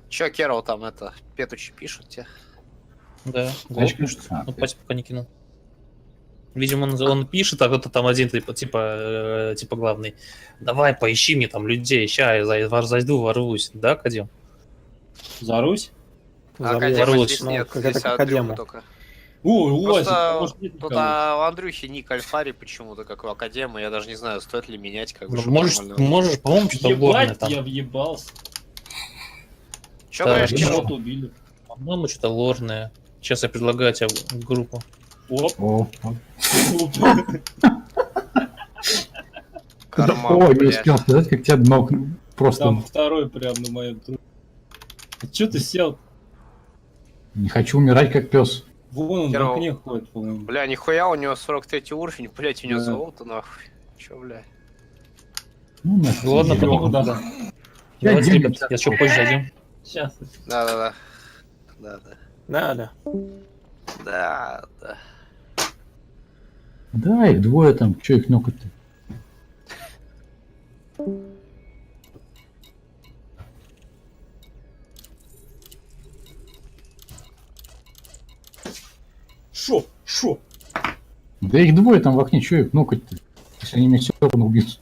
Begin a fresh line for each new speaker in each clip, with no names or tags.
Че, Керол там это, Петучи пишут тебе?
Да,
Значит,
пишет.
а,
Ну, Патя пока не кинул. Видимо, он пишет, а кто-то там один типа главный. Давай, поищи мне там людей, ща я зайду, ворвусь. Да, Кадим?
За Русь?
А
Взорвётся.
Академа здесь
Ну,
нет,
как
здесь
это
Андрюха
Академа.
только.
О, Лазик,
Просто
может нет
тут
никого?
у Андрюхи ник Альфари почему-то, как у Академы. Я даже не знаю, стоит ли менять, как бы,
Ну,
чтобы
можешь,
нормально.
по-моему, что-то ложное
Ебать,
там.
я въебался.
Че
Да,
говоришь,
я
Керол?
Кого-то убили.
По-моему, что-то ложное. Сейчас я предлагаю тебе в группу.
Оп.
о,
Карман,
о, не
блядь.
успел сказать, как тебя ног просто
Там второй прям на моем трупе. Че ты сел?
не хочу умирать как пес.
Вон он в
Херово.
окне ходит, по-моему.
Бля, нихуя, у него 43 уровень, блять, у него
Да.
золото, нахуй. Че, бля?
Ну, нафиг.
Ладно,
Я
потом,
да.
да.
Я
Давайте,
денег
ребят, я что, позже зайдем.
Сейчас.
Да-да-да. Да-да.
Да.
Да-да.
Да, их двое там, что их нокать-то?
Шо?
Да их двое там в окне, что их нокать-то? Если они меня все равно убьют.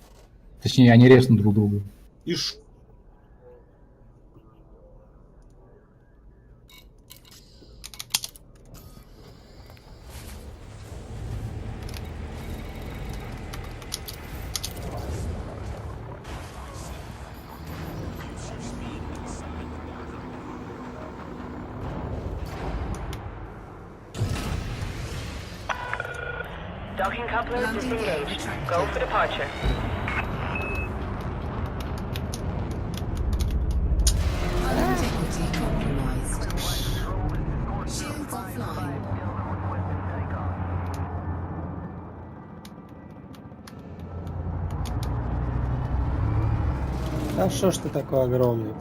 Точнее, они резнут друг друга.
И ш...
Docking couplers disengaged. Go for departure.
Integrity compromised. Shields offline.
Да что ж ты такой огромный-то?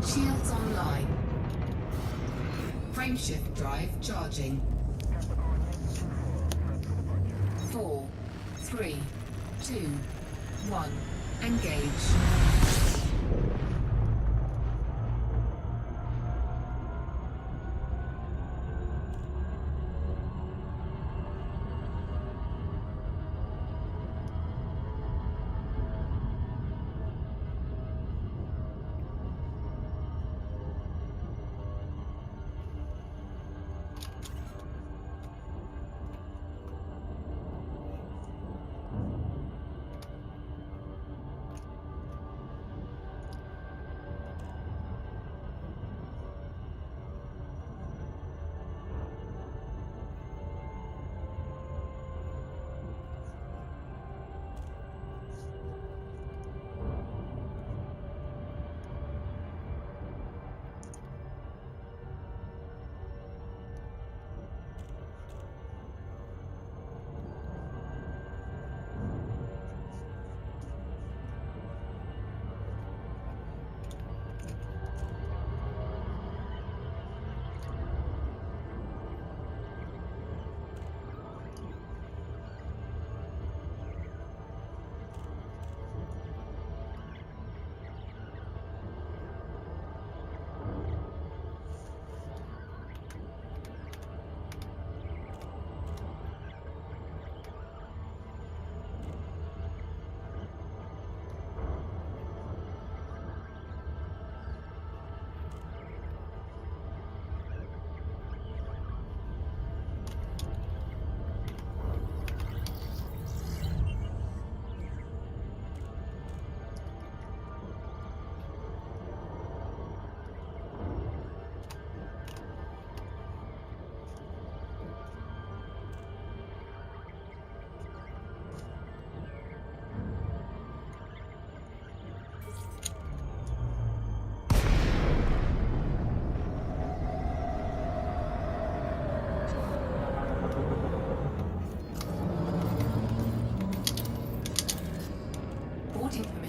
Shields online. Frameshift drive charging. 4, 3, 2, 1. Engage.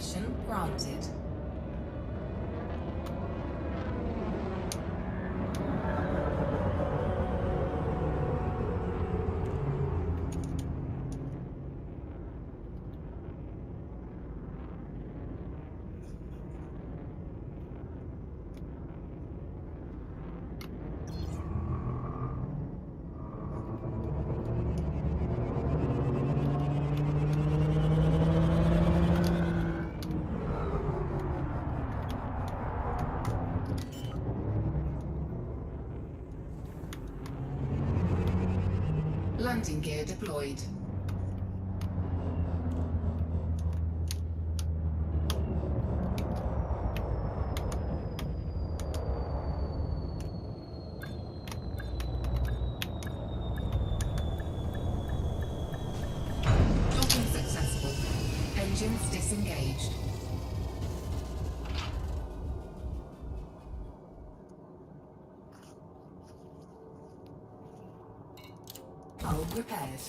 Permission granted. Landing gear deployed. Docking successful. Engines disengaged. Hull repaired.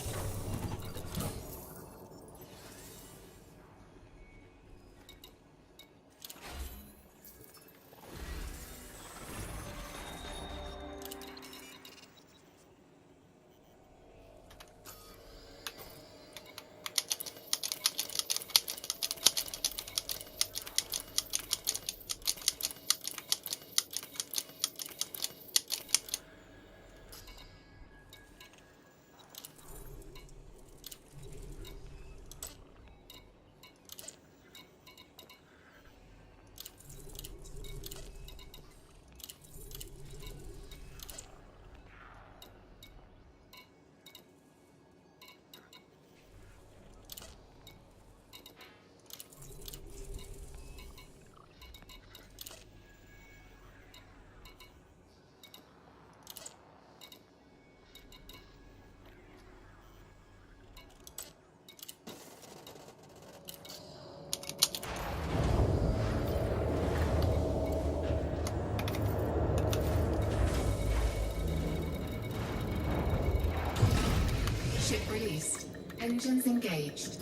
Ship released. Engines engaged.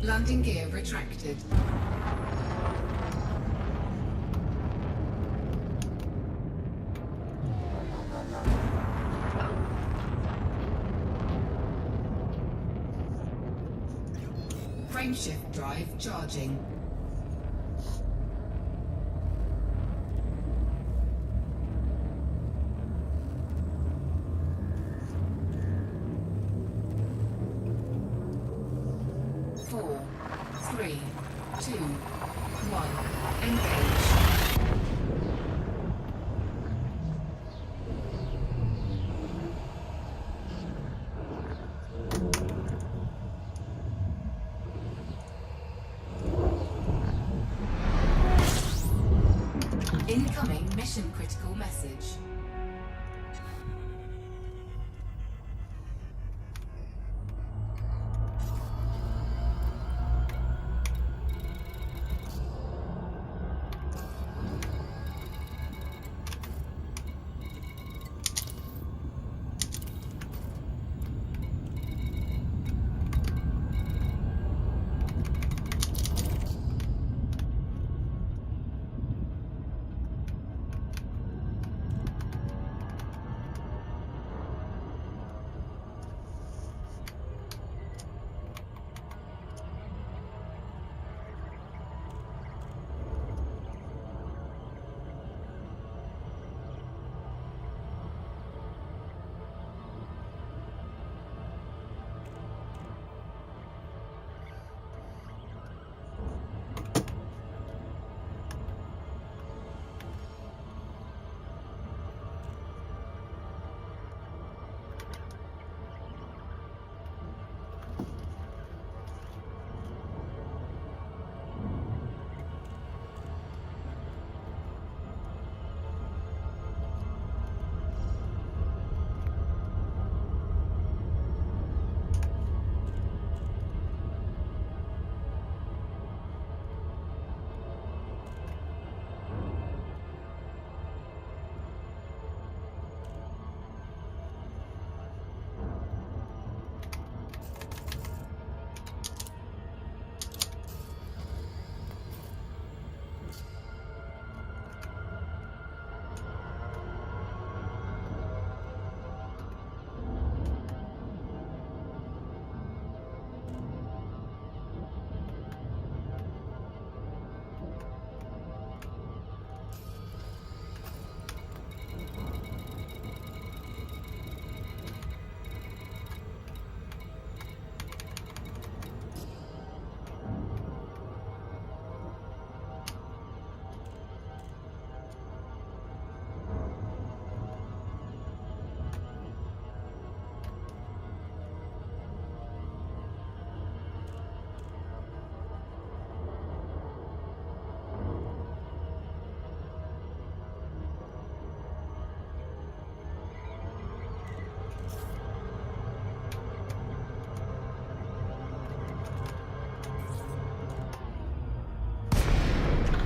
Landing gear retracted. Frameshift drive charging. Four, three, two, one. Engage. Incoming mission critical message.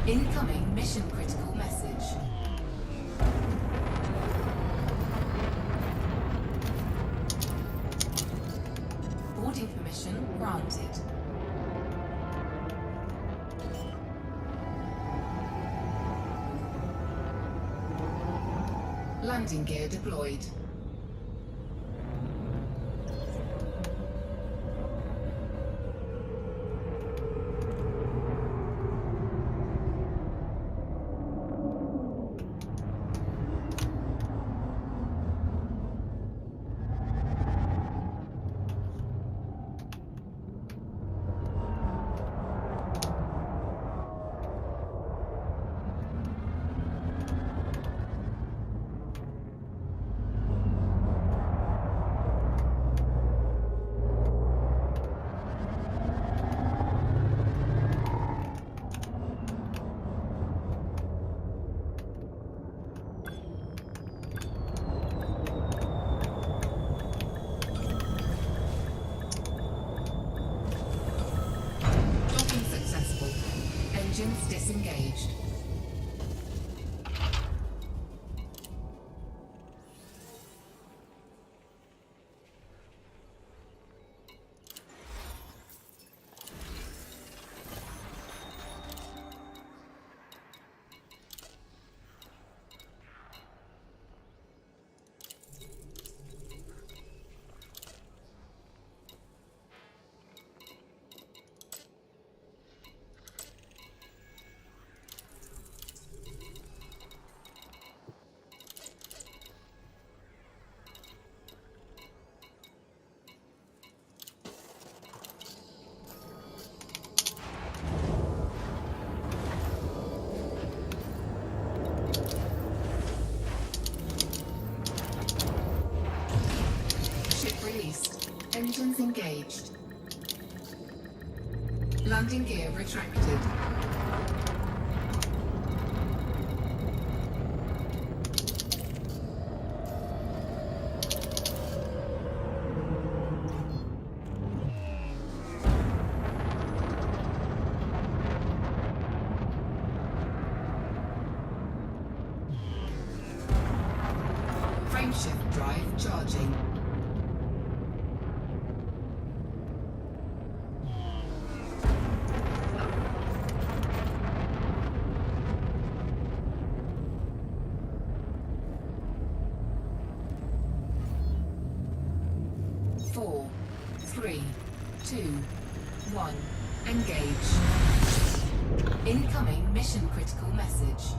Incoming mission critical message. Boarding permission granted. Landing gear deployed. Docking successful. Engines disengaged. Ship released. Engines engaged. Landing gear retracted. Frameshift drive charging. Four, three, two, one. Engage. Incoming mission critical message.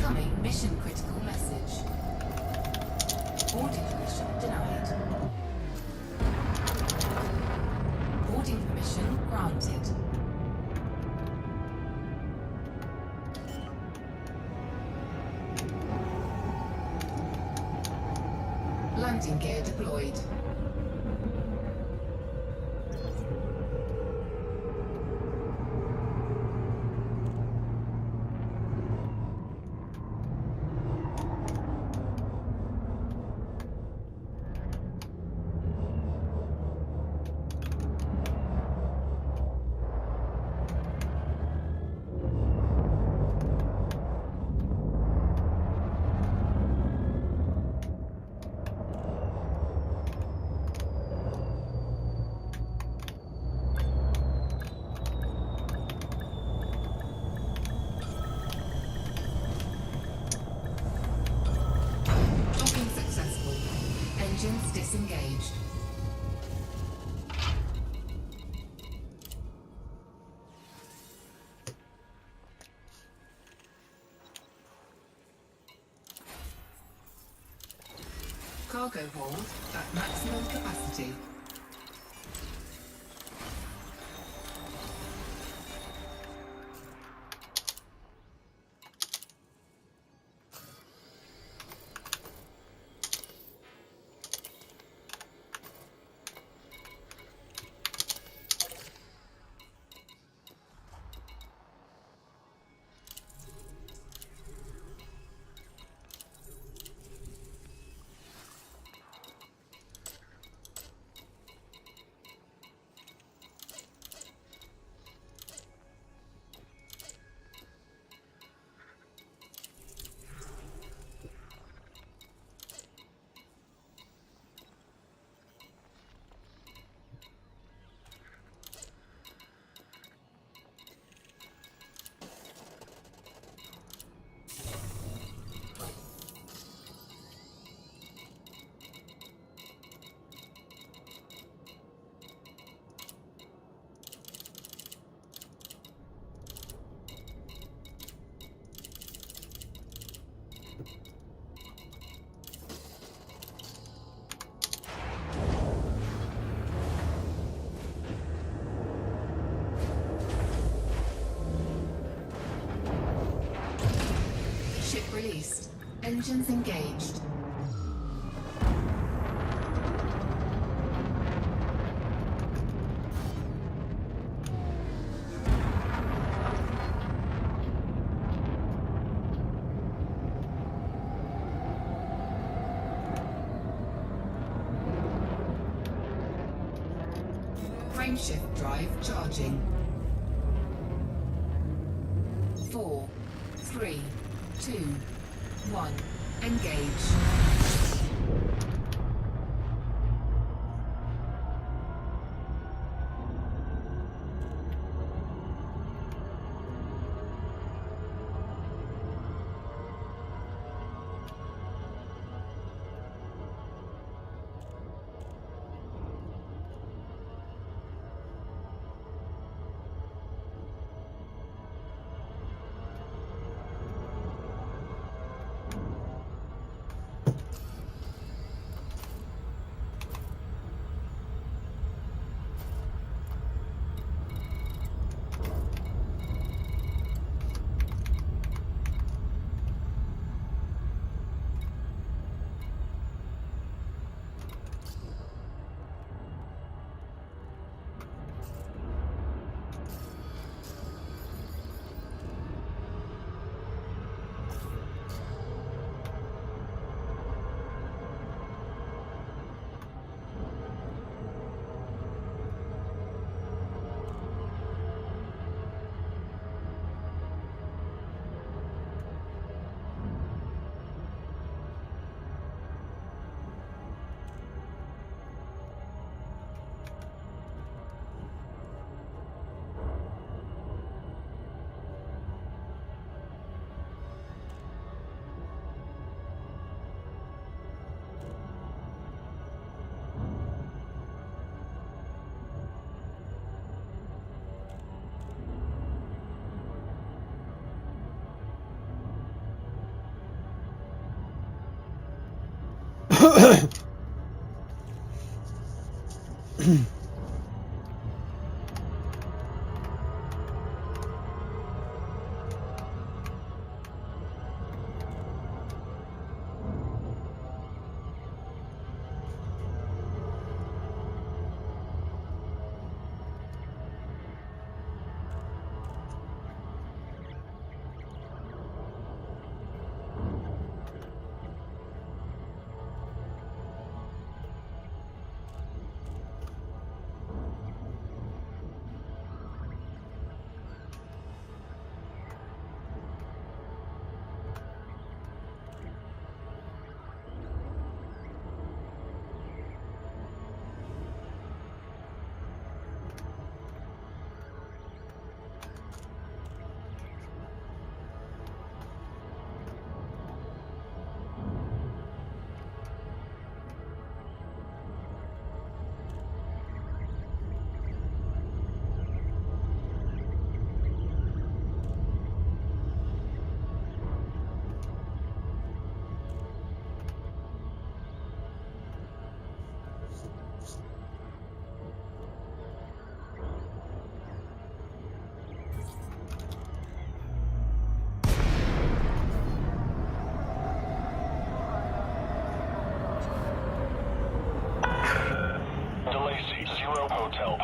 Incoming mission critical message. Boarding permission denied. Boarding permission granted. Landing gear deployed. Docking successful. Engines disengaged. Cargo hold at maximum capacity. Ship released. Engines engaged. Frameshift drive charging. 4, 3, 2, 1. Engage.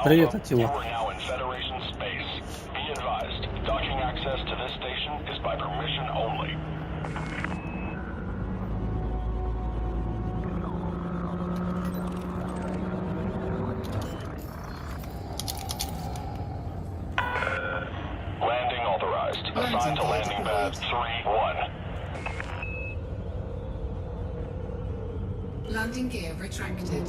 Привет, Атила.
Landing authorized. Assigned to landing pad 3-1.
Landing gear retracted.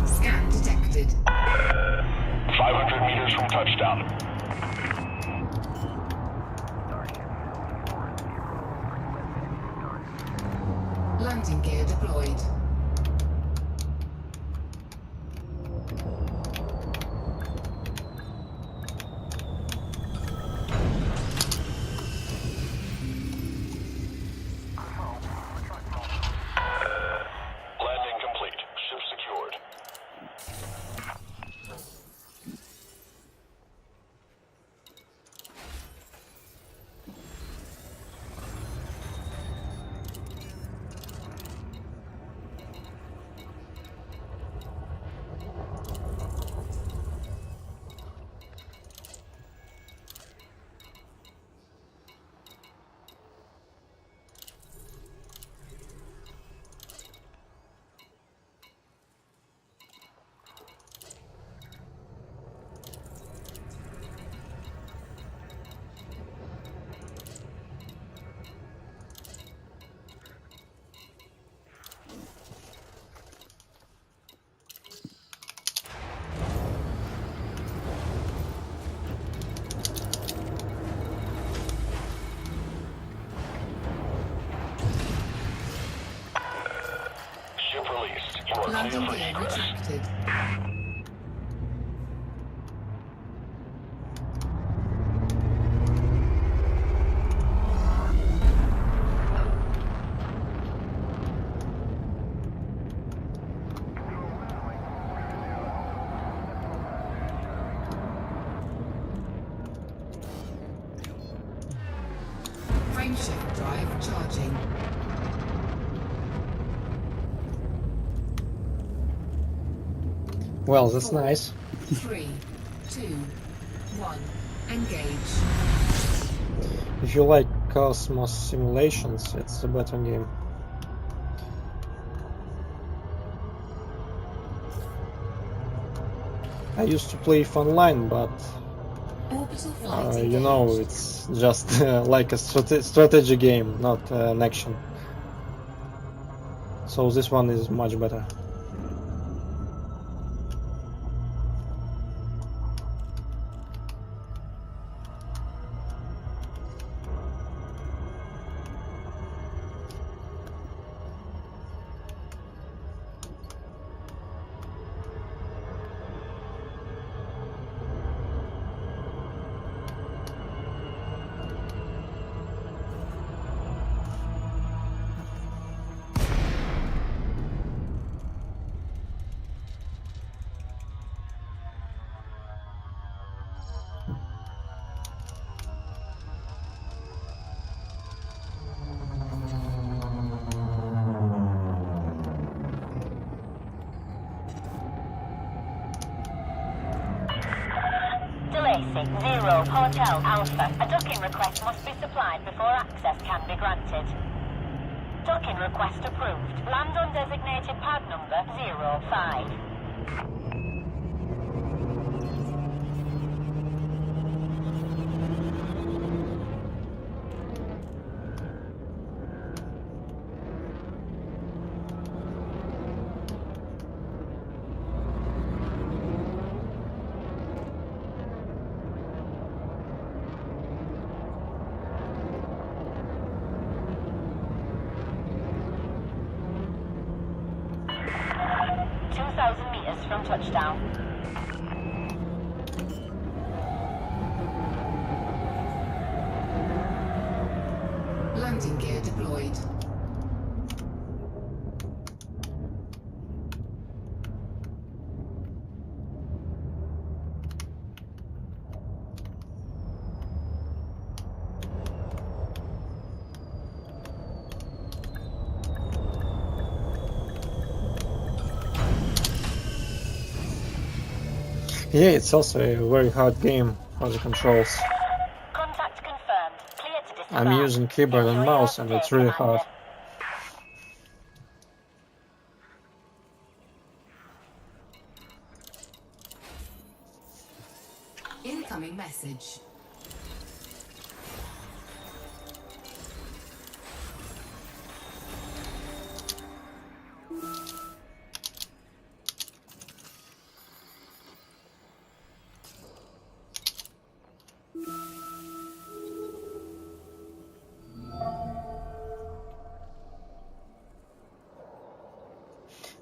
Scan detected.
500 meters from touchdown.
Landing gear deployed.
Landing complete. Ship secured. Ship released. You are clear
Landing
for
gear
egress.
retracted. Frameshift drive charging.
Well, that's nice.
3, 2, 1. Engage.
If you like Cosmos simulations, it's a better game. I used to play it online, but
Orbital flight
you know,
engaged.
it's just like a strategy game, not an action. So this one is much better.
0 Hotel Alpha. A docking request must be supplied before access can be granted. Docking request approved. Land on designated pad number 05. 2,000 meters from touchdown.
Landing gear deployed.
Yeah, it's also a very hard game for the controls.
Contact confirmed. Clear to disembark.
I'm using keyboard and
Enjoy
mouse
your
and it's
stay,
really hard.
Commander.
Incoming message.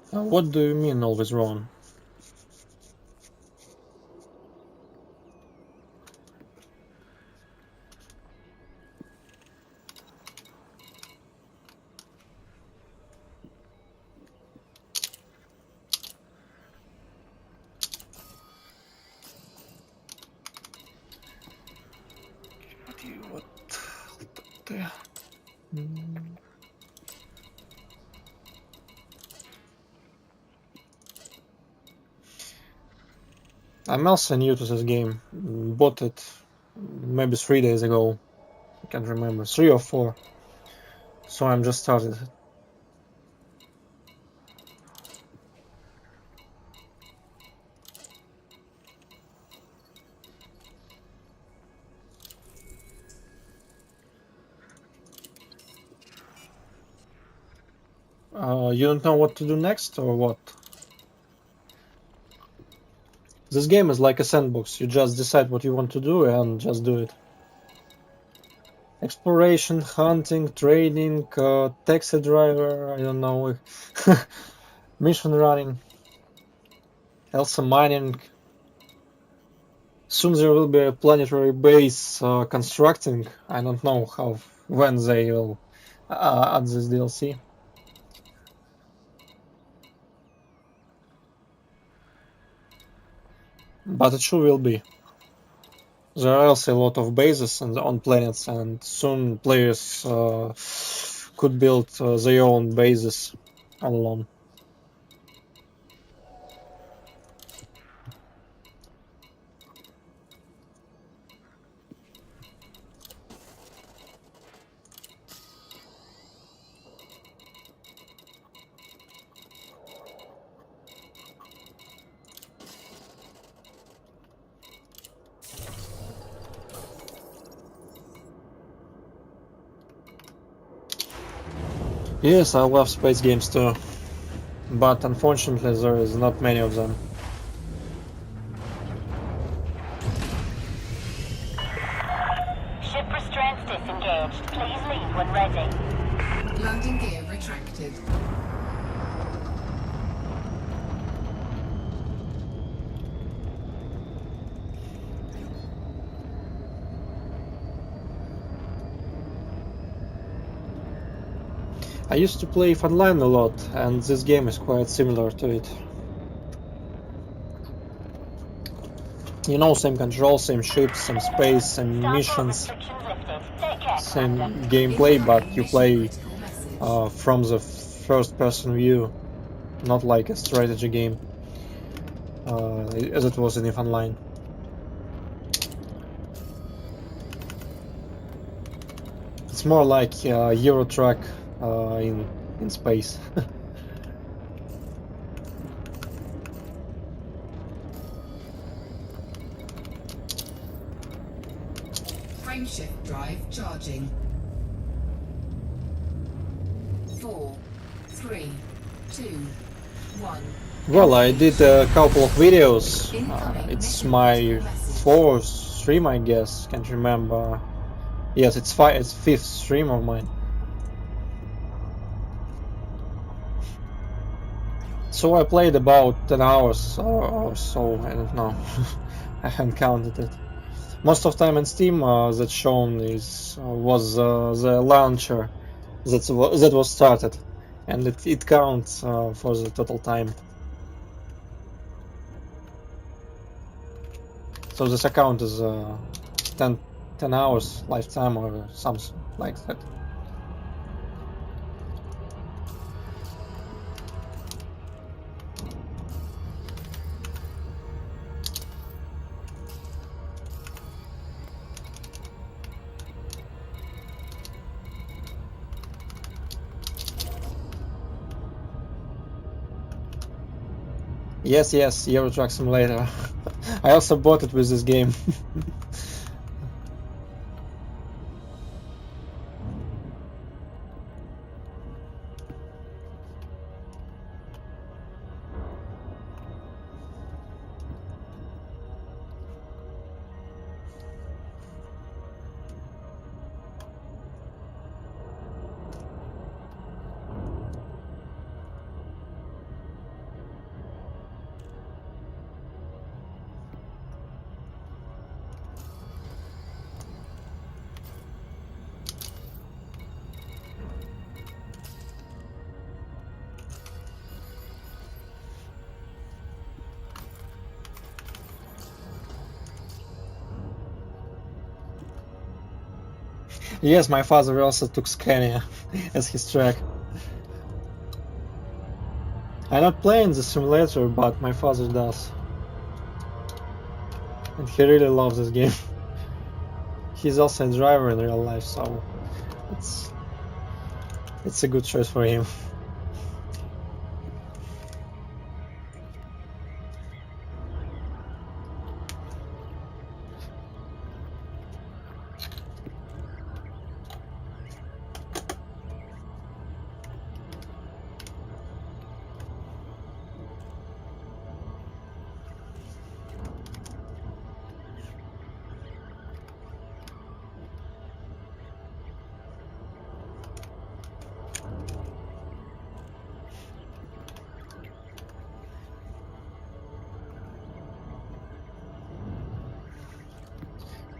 What do you mean always wrong? I'm also new to this game. Bought it maybe 3 days ago. I can't remember, 3 or 4. So I'm just started it. You don't know what to do next or what? This game is like a sandbox. You just decide what you want to do and just do it. Exploration, hunting, trading, taxi driver, I don't know, mission running, also mining. Soon there will be a planetary base constructing. I don't know when they will add this DLC. But it sure will be. There are also a lot of bases on planets, and soon players could build their own bases alone. Yes, I love space games too, but unfortunately there is not many of them.
Ship restraints disengaged. Please leave when ready.
Landing gear retracted.
I used to play online a lot, and this game is quite similar to it. You know, same control, same ships, same space, same
Starport
missions,
restrictions lifted. Take care,
same
Commander.
gameplay, but you play
Critical message.
from the first-person view, not like a strategy game, as it was in EVE Online. It's more like Euro Truck in space.
Frameshift drive charging. 4, 3, 2, 1.
Well, I did a couple of videos. It's my fourth stream, I guess. Can't remember. Yes, it's fifth stream of mine. So I played about 10 hours or so. I don't know. I haven't counted it. Most of the time on Steam, that's shown was the launcher that was started, and it counts for the total time. So this account is 10 hours lifetime or something like that. Yes, Euro Truck Simulator. I also bought it with this game. Yes, my father also took Scania as his track. I'm not playing the simulator, but my father does. And he really loves this game. He's also a driver in real life, so it's a good choice for him.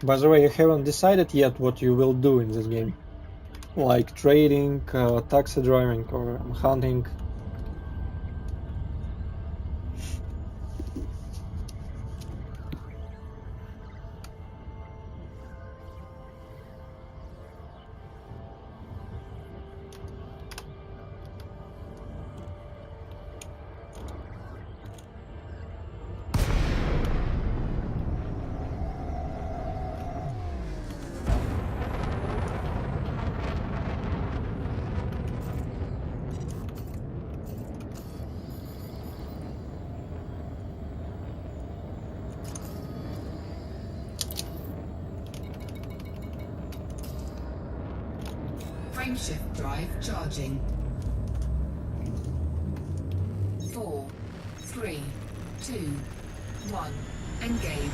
By the way, you haven't decided yet what you will do in this game, like trading, taxi driving, or hunting.
Frameshift drive charging. 4, 3, 2, 1. Engage.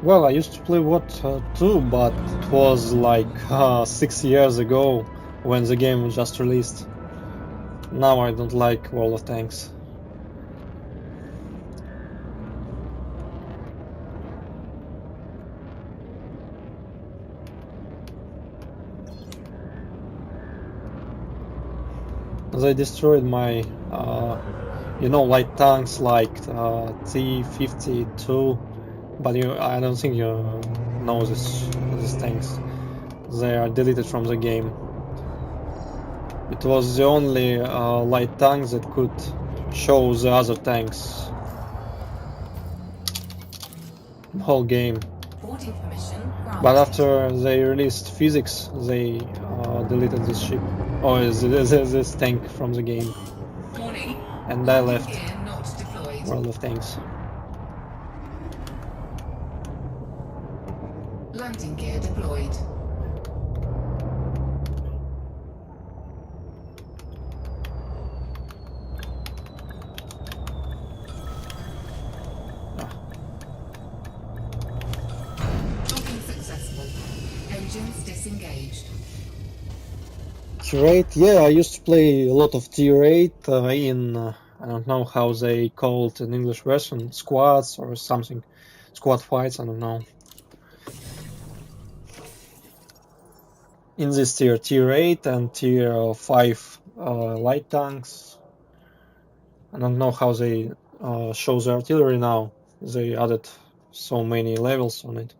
Well, I used to play WOT 2, but it was like 6 years ago when the game was just released. Now I don't like World of Tanks. They destroyed my, light tanks like T-52 But I don't think you know these tanks. They are deleted from the game. It was the only light tank that could show the other tanks. The whole game.
Boarding permission granted.
But after they released physics, they deleted this ship, or this tank from the game,
Warning.
and I
Landing
left
gear not deployed.
World of Tanks.
Landing gear deployed. Docking successful. Engines disengaged.
Tier 8, yeah, I used to play a lot of Tier 8 in, I don't know how they call it in English version, squads or something, squad fights, I don't know. In this tier 8 and tier 5 light tanks. I don't know how they show the artillery now, they added so many levels on it.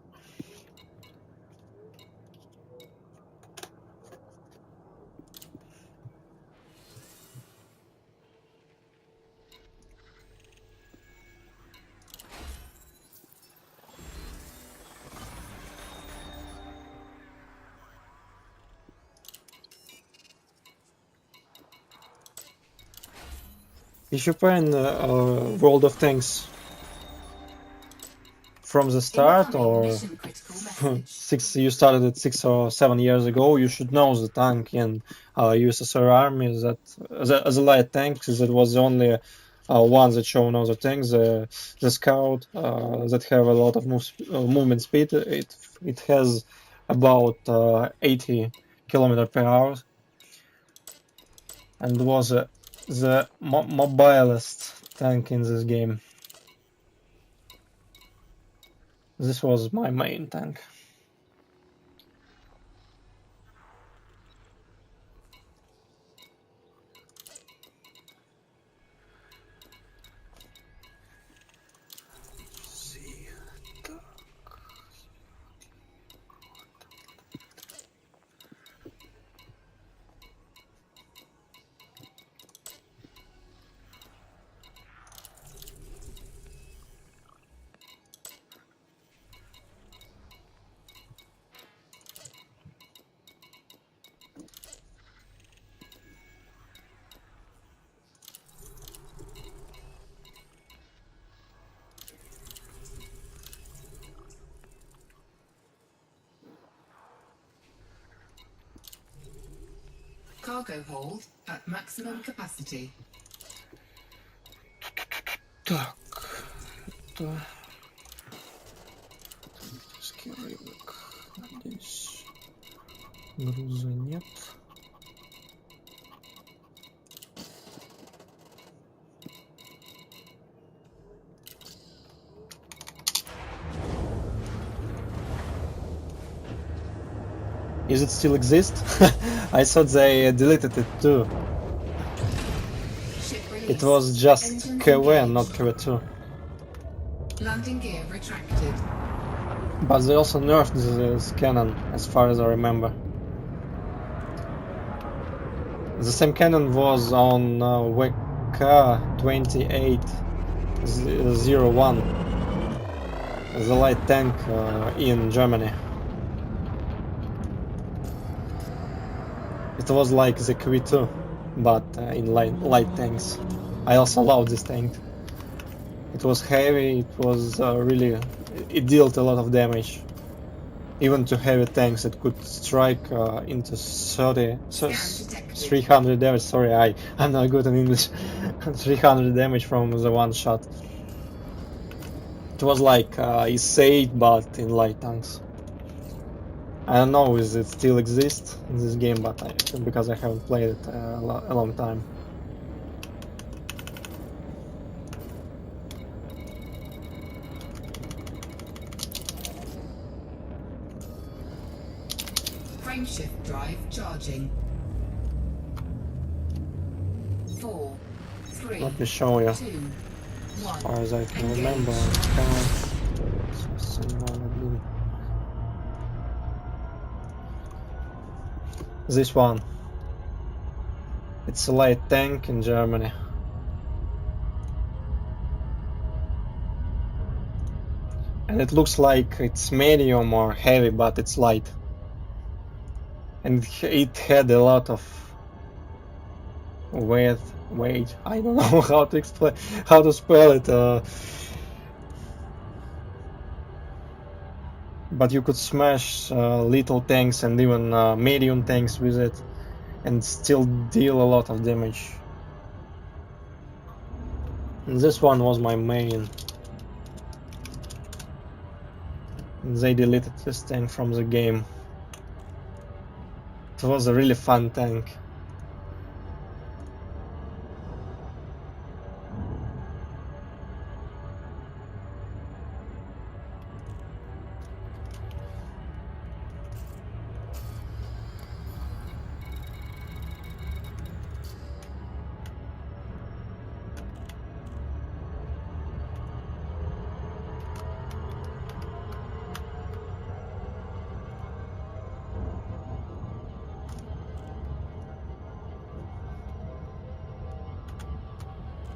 If you play in World of Tanks from the start,
Incoming
or
mission critical message.
you started it 6 or 7 years ago, you should know the tank in USSR Army, that the light tank, that was the only one that shown other tanks, the Scout, that have a lot of movement speed. It has about 80 km per hour, and was the mobilest tank in this game. This was my main tank.
Cargo hold at maximum capacity.
Так, это скиррывок. Здесь груза нет. Is it still exist? I thought they deleted it too.
Ship release.
It was just
Engines
KV and not
engaged.
KV2.
Landing gear retracted.
But they also nerfed this cannon, as far as I remember. The same cannon was on WK 2801, the light tank in Germany. It was like the KV2, but in light tanks. I also love this tank. It was heavy, it was really... It dealt a lot of damage. Even to heavy tanks, it could strike into 300 damage. Sorry, I'm not good in English. 300 damage from the one shot. It was like E8, but in light tanks. I don't know if it still exists in this game, but because I haven't played it a long time.
Frameshift drive charging. 4, 3,
Let me show you,
2, 1.
as far as I can
Engage.
remember. this anymore. This one. It's a light tank in Germany. And it looks like it's medium or heavy, but it's light. And it had a lot of weight. I don't know how to explain, how to spell it. But you could smash little tanks and even medium tanks with it, and still deal a lot of damage. And this one was my main. They deleted this tank from the game. It was a really fun tank.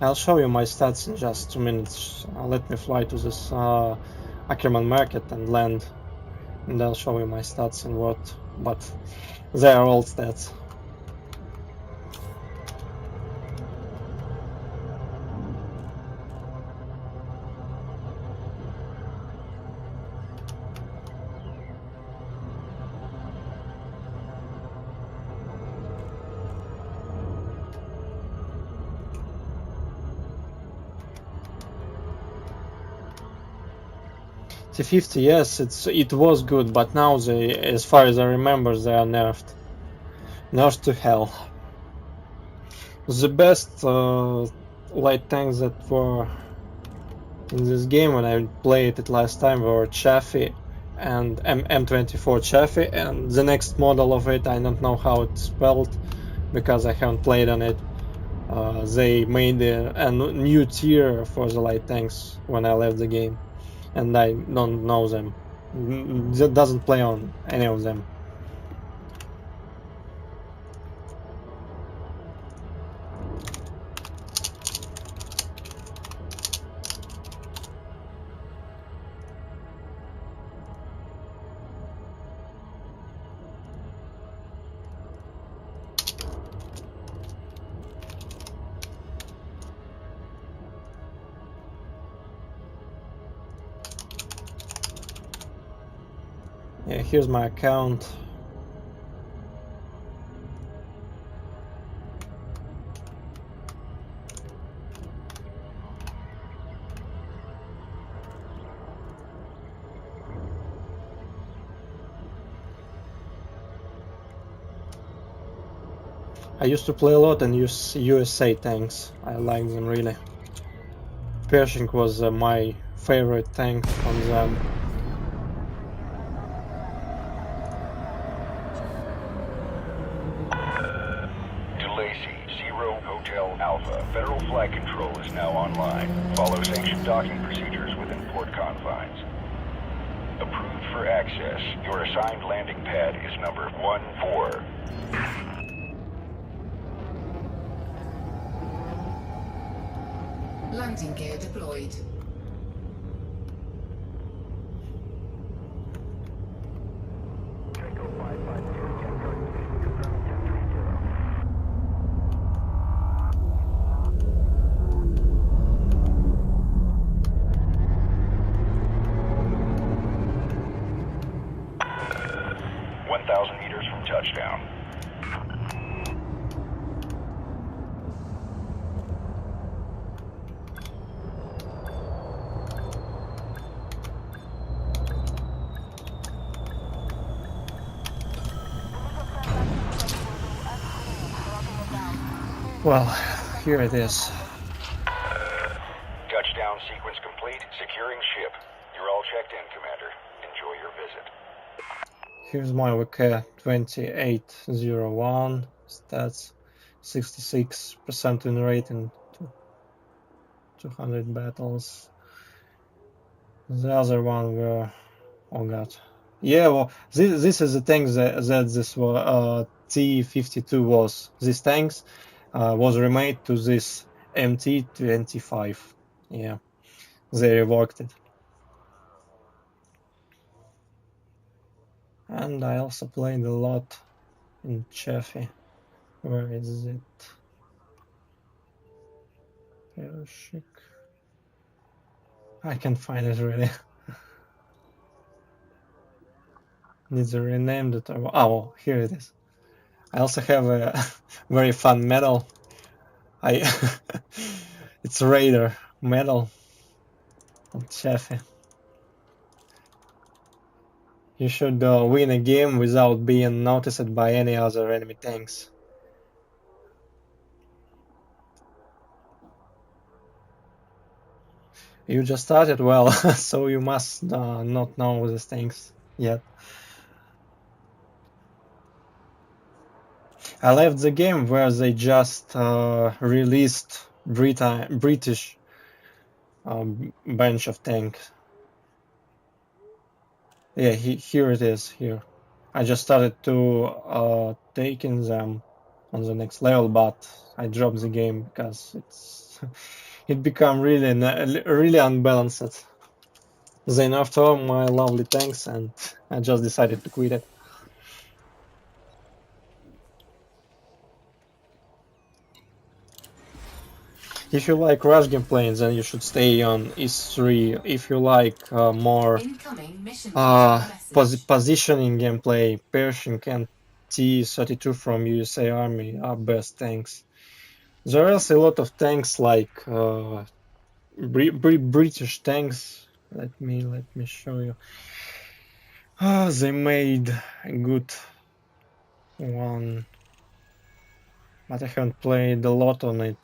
I'll show you my stats in just 2 minutes. Let me fly to this Ackerman market and land, and I'll show you my stats and what, but they are old stats. T50, yes, it was good, but now they, as far as I remember, they are nerfed. Nerfed to hell. The best light tanks that were in this game when I played it last time were Chaffee and M24 Chaffee, and the next model of it, I don't know how it's spelled because I haven't played on it. They made a new tier for the light tanks when I left the game, and I don't know them. That doesn't play on any of them. Yeah, here's my account. I used to play a lot and use USA tanks. I like them really. Pershing was my favorite tank from them.
Alpha, Federal Flight Control is now online. Follow sanctioned docking procedures within port confines. Approved for access. Your assigned landing pad is number 14.
Landing gear deployed.
Touchdown.
Well, here it is.
Touchdown sequence complete. Securing ship. You're all checked in, Commander. Enjoy your visit.
Here's my VK 2801 stats, 66% win rate in 200 battles. The other one were, oh god, yeah. Well, this is the tank that this was T-52 was. This tanks was remade to this MT-25. Yeah, they reworked it. And I also played a lot in Chefy. Where is it? Chic. I can't find it really. Needs to rename it. Oh, well, here it is. I also have a very fun medal. It's Raider medal on Chefy. You should win a game without being noticed by any other enemy tanks. You just started well, so you must not know these things yet. I left the game where they just released British bunch of tanks. Yeah, here it is. Here, I just started to taking them on the next level, but I dropped the game because it become really unbalanced. They nerfed all my lovely tanks, and I just decided to quit it. If you like rush gameplay, then you should stay on E3. If you like more
Incoming mission message.
positioning gameplay, Pershing and T-32 from USA Army are best tanks. There is a lot of tanks like British tanks. Let me show you. They made a good one, but I haven't played a lot on it.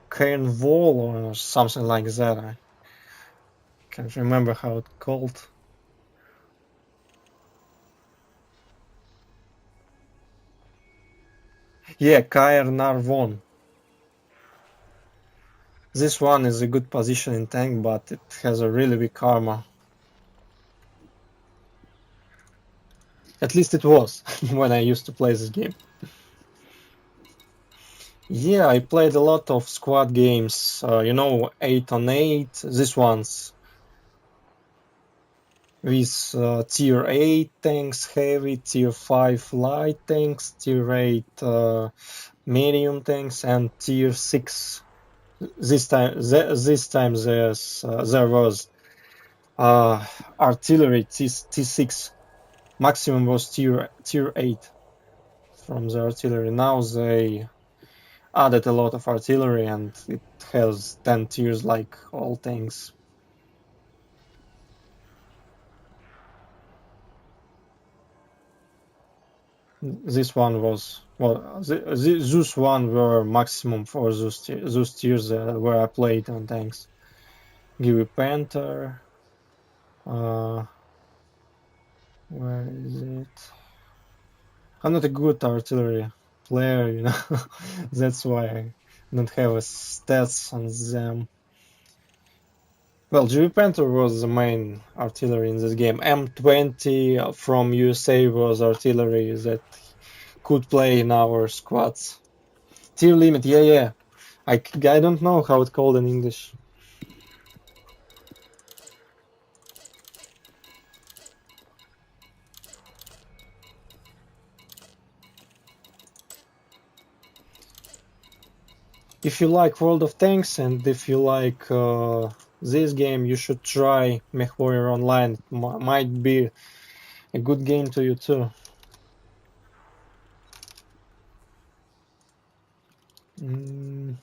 Cairn Wall or something like that. I can't remember how it's called. Yeah, Cairn Narvon. This one is a good positioning tank, but it has a really weak armor. At least it was when I used to play this game. Yeah, I played a lot of squad games, 8 on 8, these ones. With tier 8 tanks heavy, tier 5 light tanks, tier 8 medium tanks, and tier 6. This time there was artillery T6. Maximum was tier 8 from the artillery. Now they added a lot of artillery and it has 10 tiers like all tanks. This one was, well, those one were maximum for those tiers where I played on tanks. Give a Panther. Where is it? I'm not a good artillery player, That's why I don't have a stats on them. Well, GV Panther was the main artillery in this game. M20 from USA was artillery that could play in our squads. Tier limit, yeah. I don't know how it's called in English. If you like World of Tanks and if you like this game, you should try MechWarrior Online. It might be a good game to you too. You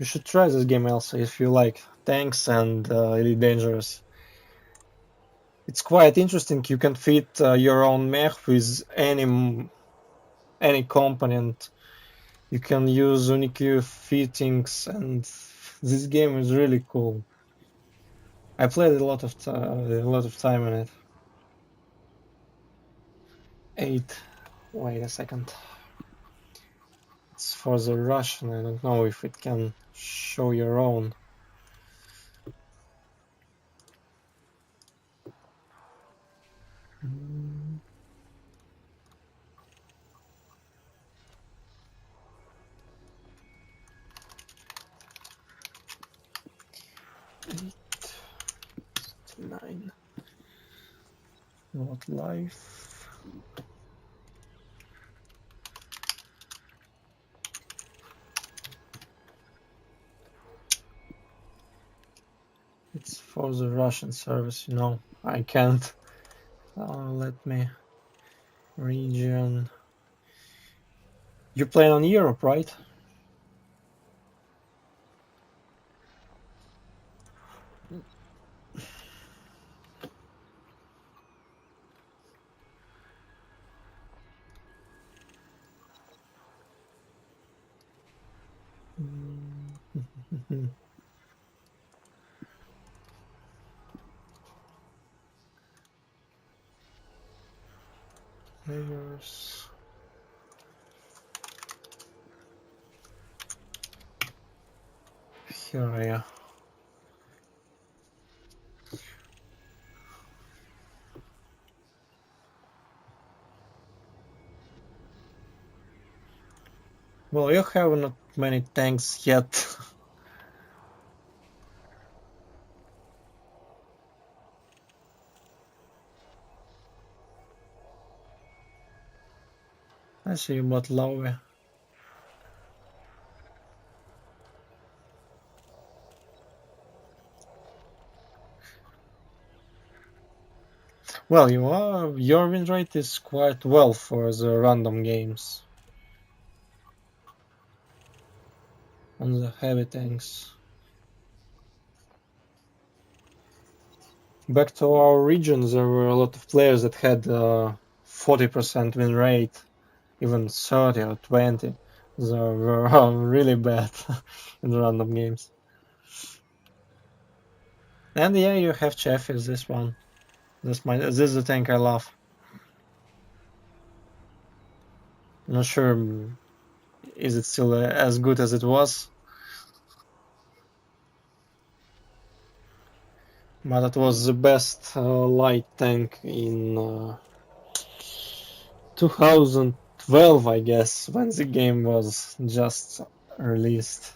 should try this game also if you like tanks and Elite Dangerous. It's quite interesting. You can fit your own mech with any component. You can use unique fittings, and this game is really cool. I played a lot of time in it. 8. Wait a second. It's for the Russian. I don't know if it can show your own. Nine. Not live. It's for the Russian service, you know. I can't. Let me. Region. You play on Europe, right? Players. Here I am. Well, you have not many tanks yet. I see you bought Lowe. Well, your win rate is quite well for the random games. On the heavy tanks. Back to our region, there were a lot of players that had 40% win rate, even 30 or 20. They were really bad in random games. And yeah, you have Chef is this one. This is the tank I love. Not sure is it still as good as it was, but it was the best light tank in 2012, I guess, when the game was just released.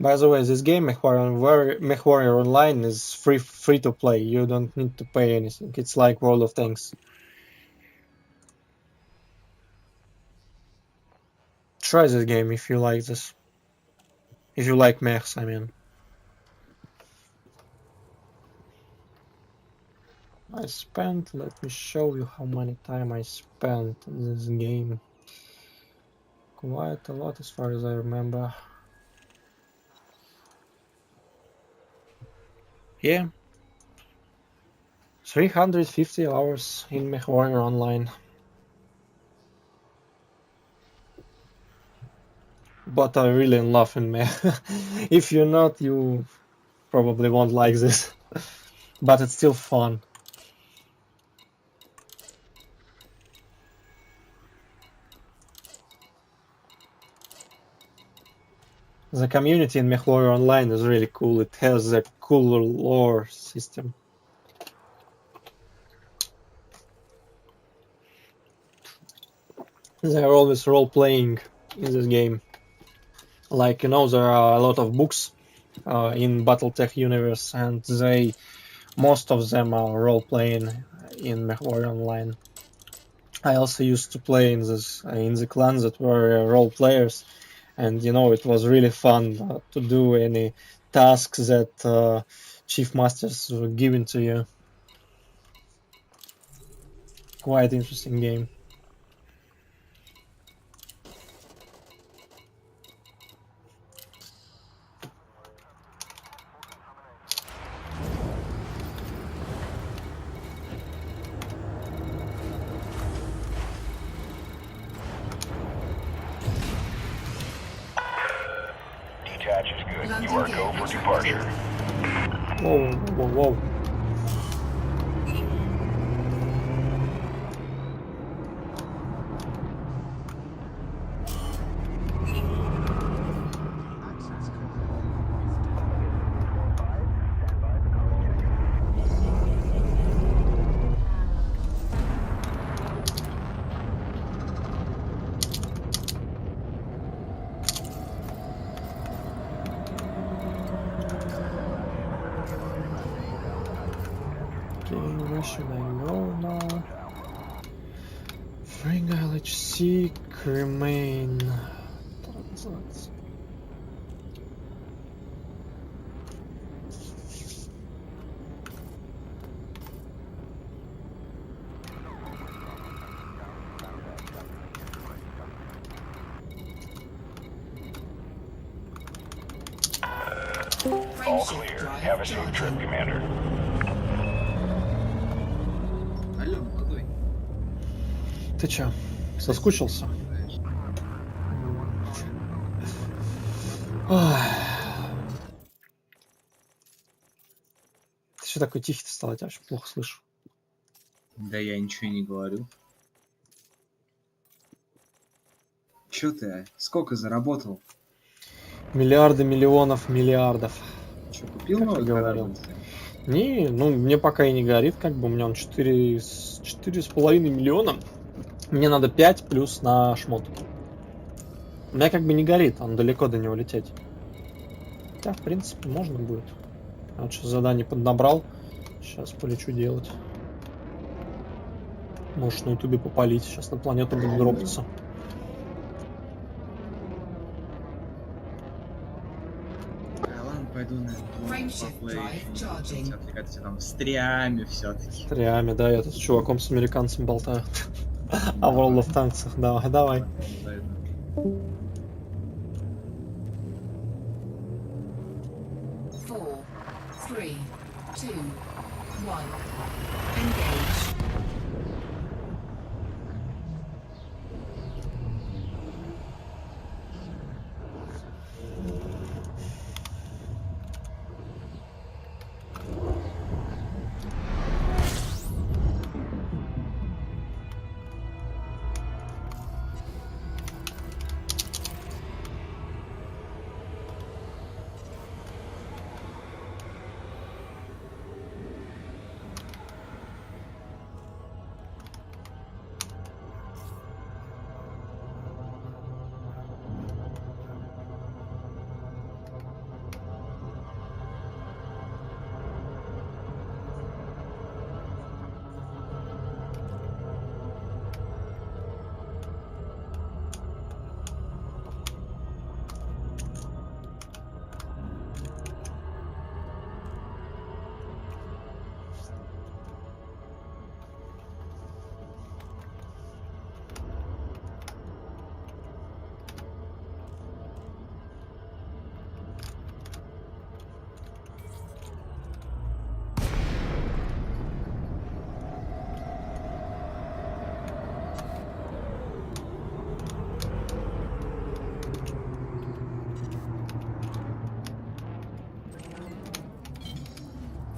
By the way, this game MechWarrior Online is free to play. You don't need to pay anything. It's like World of Tanks. Try this game if you like this. If you like mechs, I mean. Let me show you how many time I spent in this game. Quite a lot as far as I remember. Yeah. 350 hours in MechWarrior Online. But I really love in mech. If you're not, you probably won't like this. But it's still fun. The community in MechWarrior Online is really cool. It has a cooler lore system. They are always role-playing in this game. Like, you know, there are a lot of books in BattleTech universe, and most of them are role-playing in MechWarrior Online. I also used to play in the clans that were role players, and you know, it was really fun to do any tasks that chief masters were giving to you. Quite interesting game.
You are go for departure.
Воу, воу, воу. Where should I go now? Free knowledge, seek, remain. Транзакция.
All clear. Have a safe trip, Commander.
Алло, молодой.
Ты чё, соскучился? Ой. Ты что такой тихий стал? Я тебя очень плохо слышу.
Да я ничего не говорю. Чё ты, а? Сколько заработал?
Миллиарды, миллионов, миллиардов.
Чё, купил
Как
новый
ты говорил?
корабль?
Не, ну мне пока и не горит, как бы у меня он 4,5 миллиона. Мне надо 5 плюс на шмот. У меня как бы не горит, он далеко до него лететь. Да, в принципе, можно будет. Я вот сейчас задание поднабрал. Сейчас полечу делать. Можешь на ютубе попалить. Сейчас на планету буду дропаться.
Ладно, пойду на
Frameshift drive charging.
отвлекаться там с триами все-таки.
Триами, да, я тут с чуваком с американцем болтаю. О World of Tanks. Давай, давай.
4, 3, 2, 1. Engage.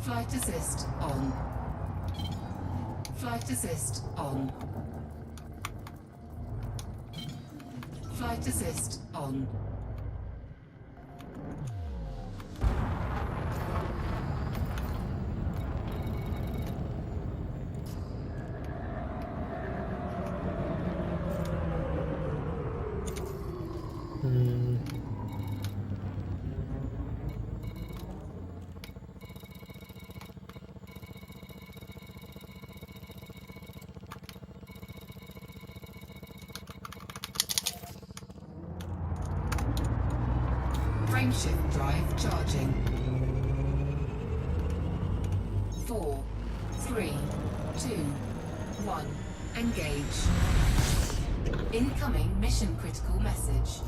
Flight assist on. Flight assist on. Flight assist on. Frameshift drive charging. 4, 3, 2, 1. Engage. Incoming mission critical message.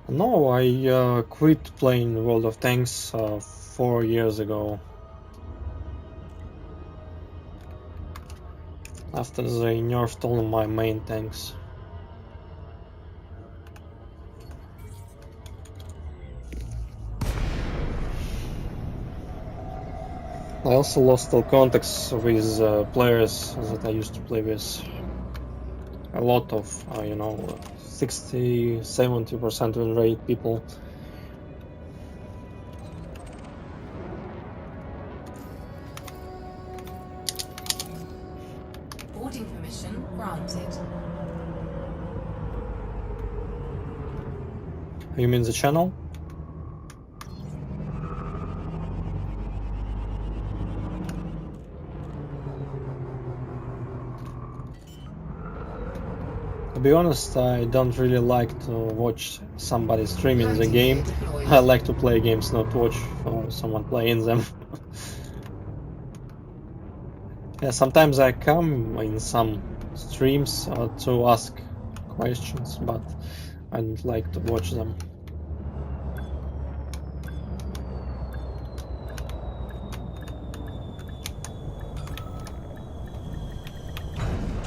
No, I quit playing World of Tanks 4 years ago. After they nerfed all my main tanks. I also lost all contacts with players that I used to play with. A lot of, 60-70% win rate people.
Boarding permission granted.
You mean the channel? To be honest, I don't really like to watch somebody streaming the game. I like to play games, not watch someone playing them. Yeah, sometimes I come in some streams to ask questions, but I don't like to watch them.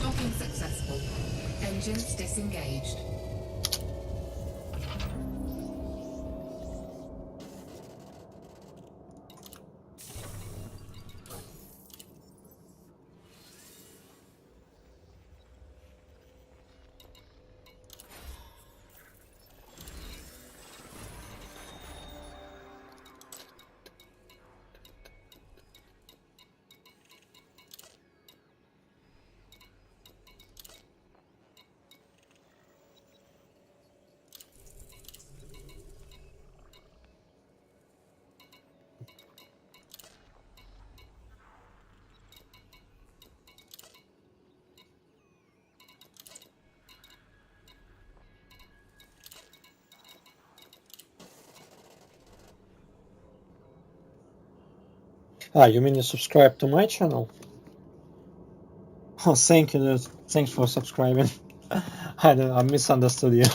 Docking successful. Engines disengaged. Ah, you mean you subscribe to my channel? Oh, thank you, dude. Thanks for subscribing. I misunderstood you.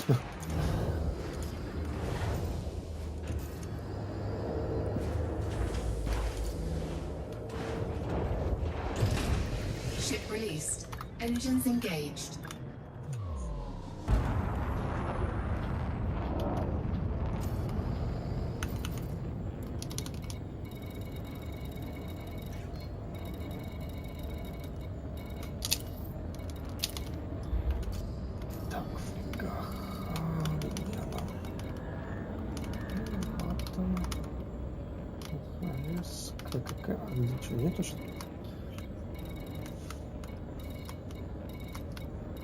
Ship released. Engines engaged.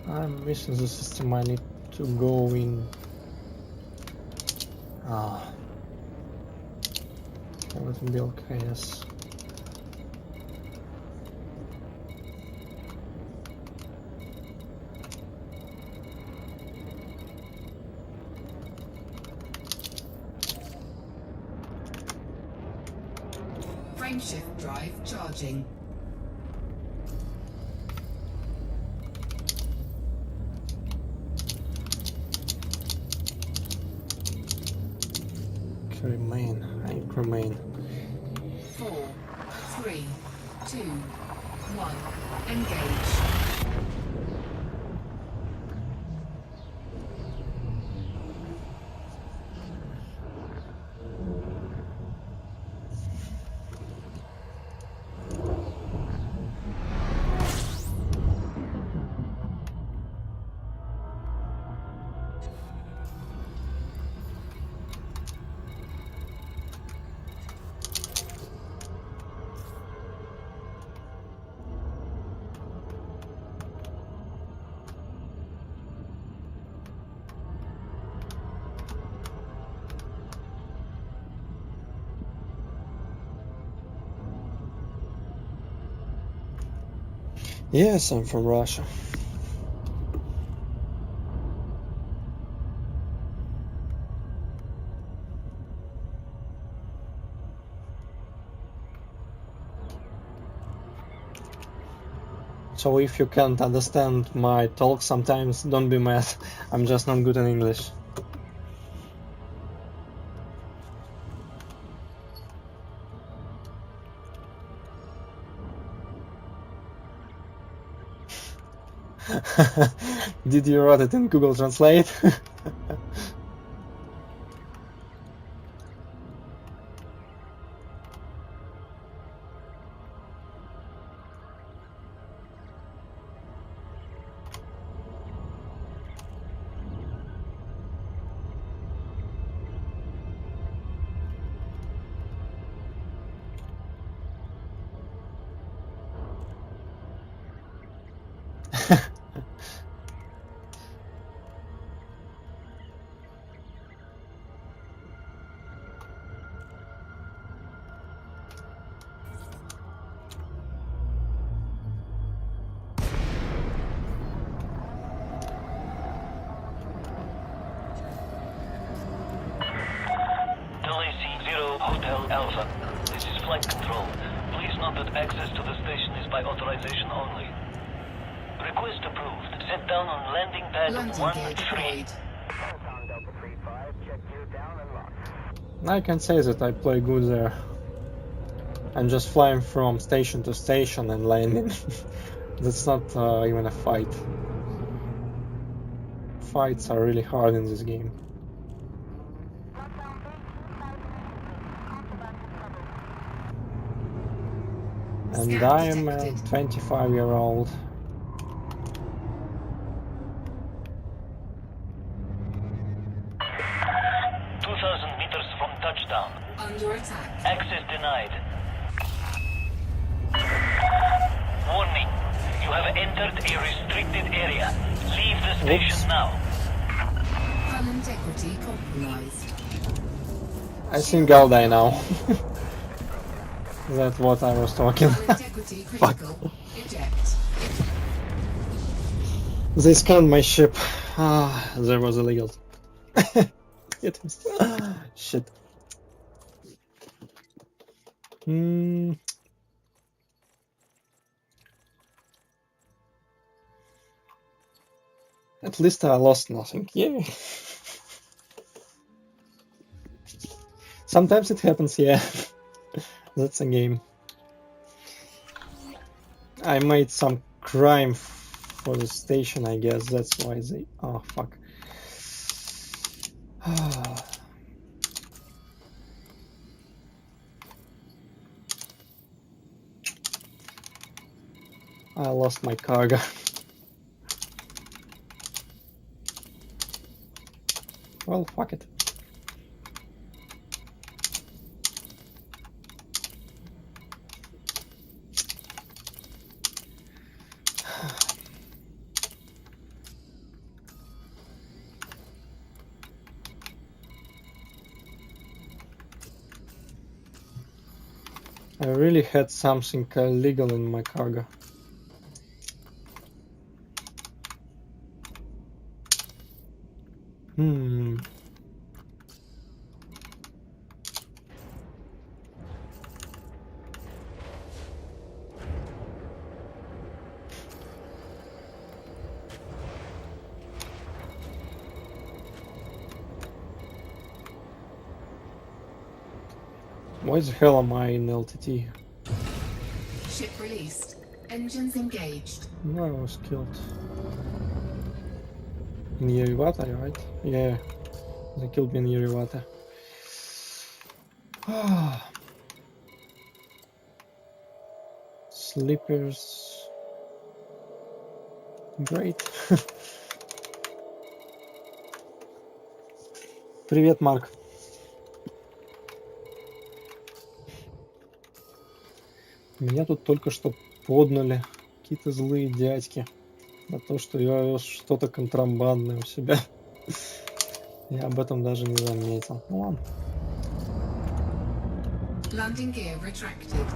I'm missing the system. I need to go in. Вот белка, yes.
Frameshift drive charging.
Remain. I remain.
4, 3, 2, 1. Engage.
Yes, I'm from Russia. So if you can't understand my talk sometimes, don't be mad. I'm just not good in English. Did you write it in Google Translate?
Hotel Alpha. This is flight control. Please note that access to the station is by authorization only. Request approved. Set down on landing pad 1-3.
I can say that I play good there. I'm just flying from station to station and landing. That's not even a fight. Fights are really hard in this game. And I'm a 25-year-old.
Touchdown.
Under attack.
Access denied. Warning. You have entered a restricted area. Leave the station now.
Hull integrity compromised.
I think I'll die now. That's what I was talking.
Hull integrity critical. Eject.
They scanned my ship. Ah, there was illegal. It was... Shit. At least I lost nothing. Yay. Sometimes it happens, yeah. That's a game. I made some crime for the station, I guess. That's why they... Oh, fuck. I lost my cargo. Well, fuck it. I really had something illegal in my cargo. Why the hell am I in LTT?
Ship released. Engines engaged.
No, I was killed. In Yerivata, right? Yeah, they killed me in Yerivata. Sleepers. Great. Привет, Марк. Меня тут только что подняли какие-то злые дядьки на то, что я вез что-то контрабандное у себя. Я об этом даже не заметил. Ну ладно.
Landing gear retracted.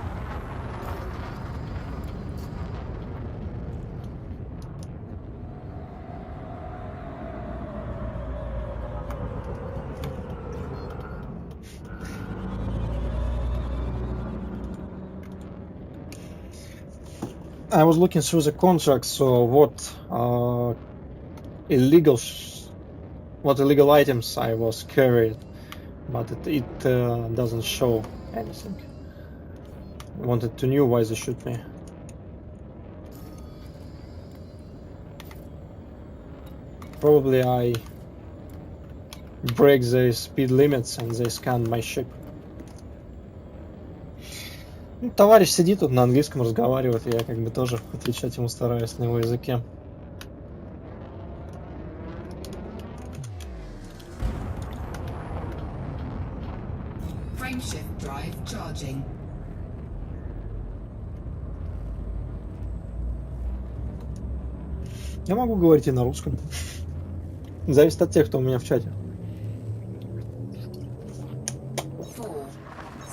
I was looking through the contract, so what illegal items I was carried, but it doesn't show anything. I wanted to know why they shoot me. probably I break the speed limits and they scan my ship. Ну, товарищ сидит тут на английском разговаривает, я как бы тоже отвечать ему стараюсь на его языке.
Frameshift drive charging.
Я могу говорить и на русском. Зависит от тех, кто у меня в чате.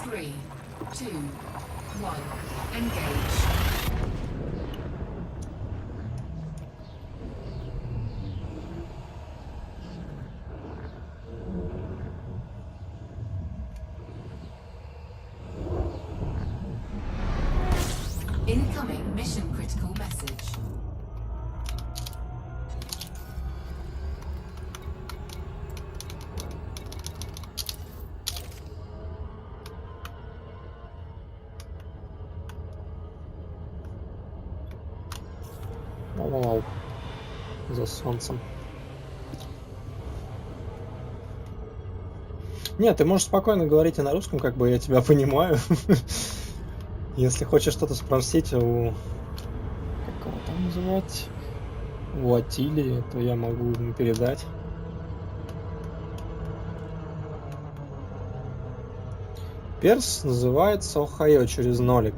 4, 3, 2, 1. Engage. Incoming mission critical message.
Вау, за солнцем. Нет, ты можешь спокойно говорить и на русском, как бы я тебя понимаю. Если хочешь что-то спросить у... Как его там называть? У Атилии, то я могу ему передать. Перс называется Охайо через нолик.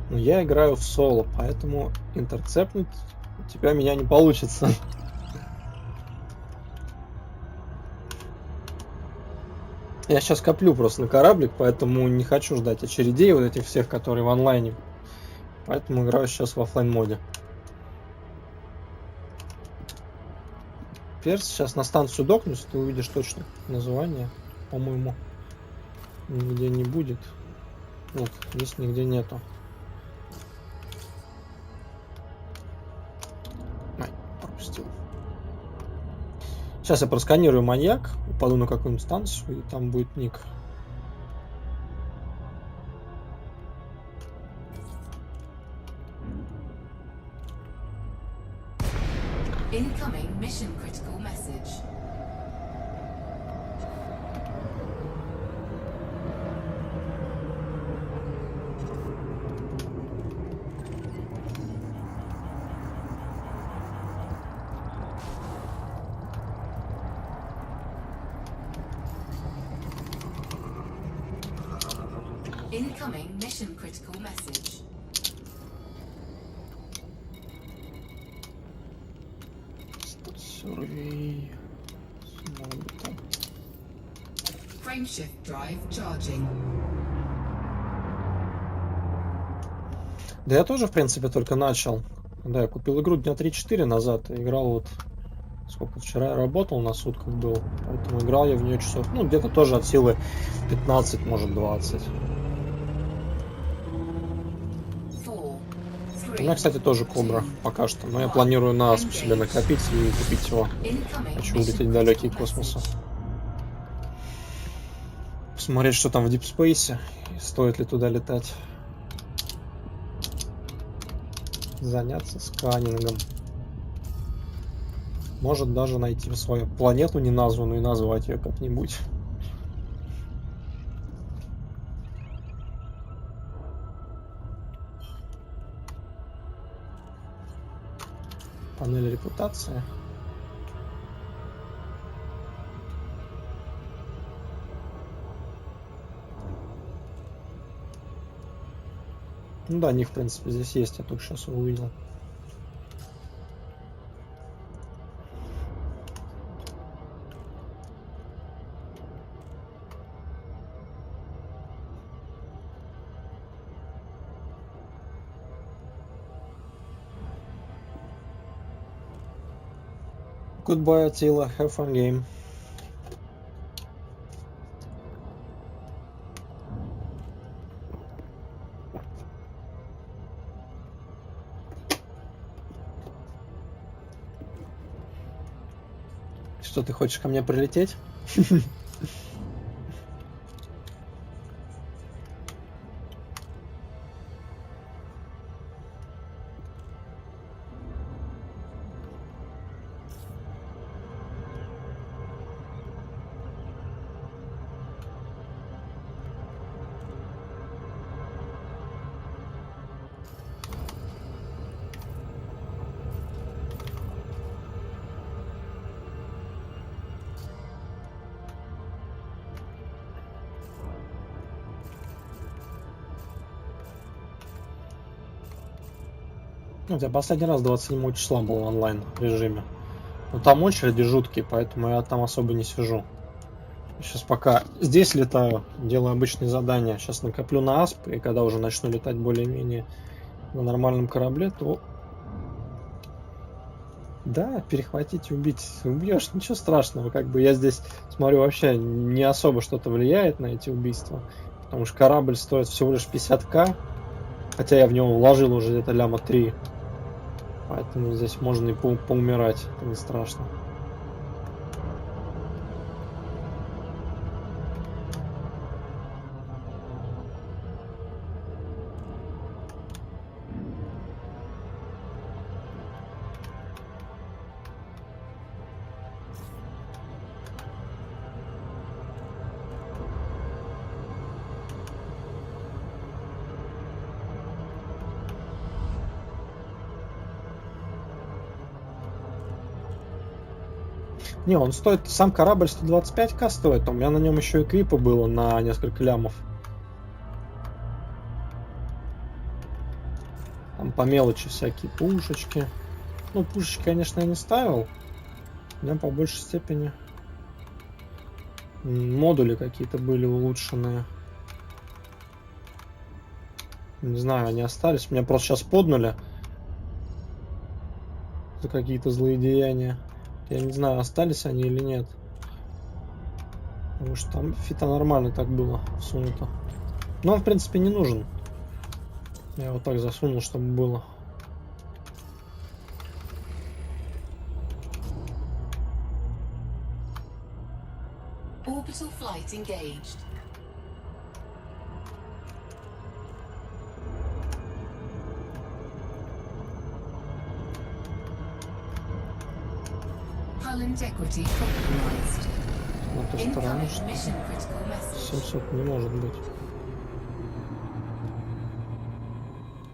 Но я играю в соло, поэтому интерцепнуть у тебя меня не получится. Я сейчас коплю просто на кораблик, поэтому не хочу ждать очередей вот этих всех, которые в онлайне. Поэтому играю сейчас в оффлайн моде. Перс, сейчас на станцию докнусь, ты увидишь точно название. По-моему, нигде не будет. Нет, здесь нигде нету. Ай, пропустил. Сейчас я просканирую маньяк, упаду на какую-нибудь станцию, и там будет ник.
Incoming mission critical message. Incoming mission critical message.
Survey.
Frameshift drive charging.
Да я тоже, в принципе, только начал. Да, я купил игру дня 3-4 назад. Играл вот... Сколько вчера я работал, на сутках был. Поэтому играл я в нее часов... Ну, где-то тоже от силы 15, может 20. У меня, кстати, тоже Кобра пока что. Но я планирую на аспу себе накопить и купить его. Хочу улететь в далекий космос. Посмотреть, что там в Deep Space. И стоит ли туда летать. Заняться сканингом. Может даже найти свою планету неназванную и назвать ее как-нибудь. Панель репутации. Ну да, них в принципе здесь есть, я только сейчас его увидел. Goodbye, Attila. Have fun game. Что, ты хочешь ко мне прилететь? Ну, я последний раз 27 числа был в онлайн режиме. Но там очереди жуткие, поэтому я там особо не сижу. Сейчас пока здесь летаю, делаю обычные задания. Сейчас накоплю на аспа, и когда уже начну летать более-менее на нормальном корабле, то... Да, перехватить и убить. Убьешь, ничего страшного. Как бы я здесь смотрю, вообще не особо что-то влияет на эти убийства. Потому что корабль стоит всего лишь 50к. Хотя я в него вложил уже где-то ляма 3. Поэтому здесь можно и поумирать. Это не страшно. Не, он стоит, сам корабль 125к стоит, у меня на нем еще эквипа было на несколько лямов. Там по мелочи всякие пушечки. Ну, пушечки, конечно, я не ставил. У меня по большей степени модули какие-то были улучшенные. Не знаю, они остались. Меня просто сейчас поднули за какие-то злые деяния. Я не знаю, остались они или нет. Потому что там фита нормально так было всунуто. Но он, в принципе, не нужен. Я вот так засунул, чтобы было.
Orbital flight engaged. Hull integrity compromised.
Это странно, что 700 не может быть.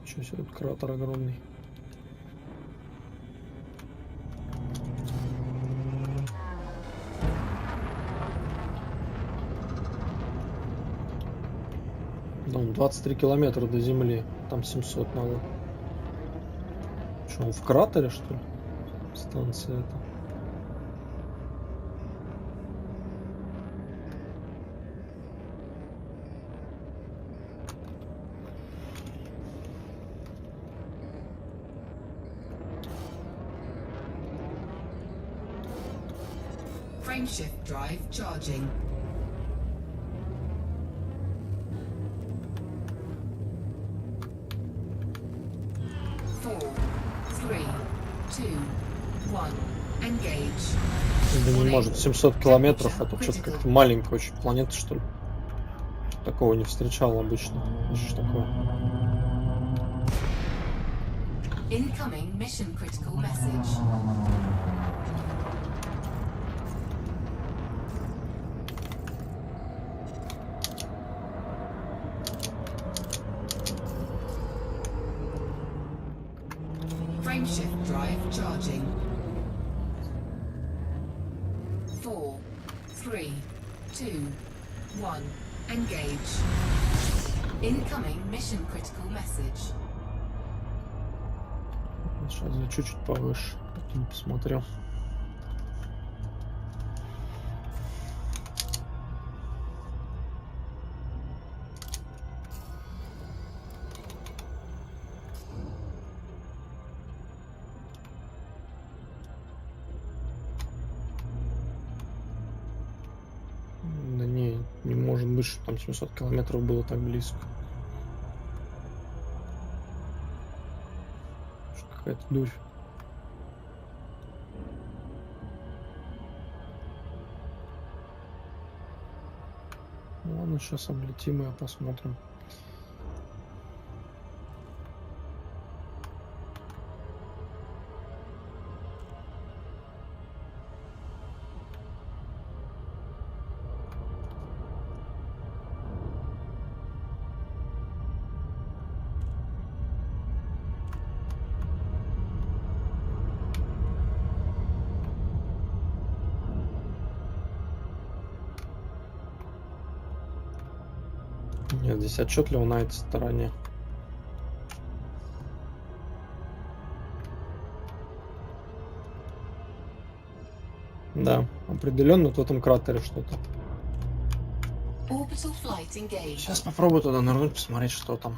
Ничего себе, тут кратер огромный. Да, 23 километра до земли. Там 700 надо. Что, он в кратере, что ли? Станция эта.
Frameshift drive charging. Four, three, two, one. Engage.
Да не может, 700 километров, это что-то как-то маленькая очень планета, что ли. Такого не встречал обычно. Что ж такое?
Incoming mission critical message. Frameshift drive charging. 4, 3, 2, 1. Engage. Incoming mission critical message.
Сейчас я чуть-чуть повыше, потом посмотрю. Да не может быть, что там 700 километров было так близко. Какая-то дурь. Ладно, сейчас облетим и посмотрим. Нет, здесь отчетливо на этой стороне. Да, определенно в этом кратере что-то.
Orbital flight engaged.
Сейчас попробую туда нырнуть, посмотреть, что там.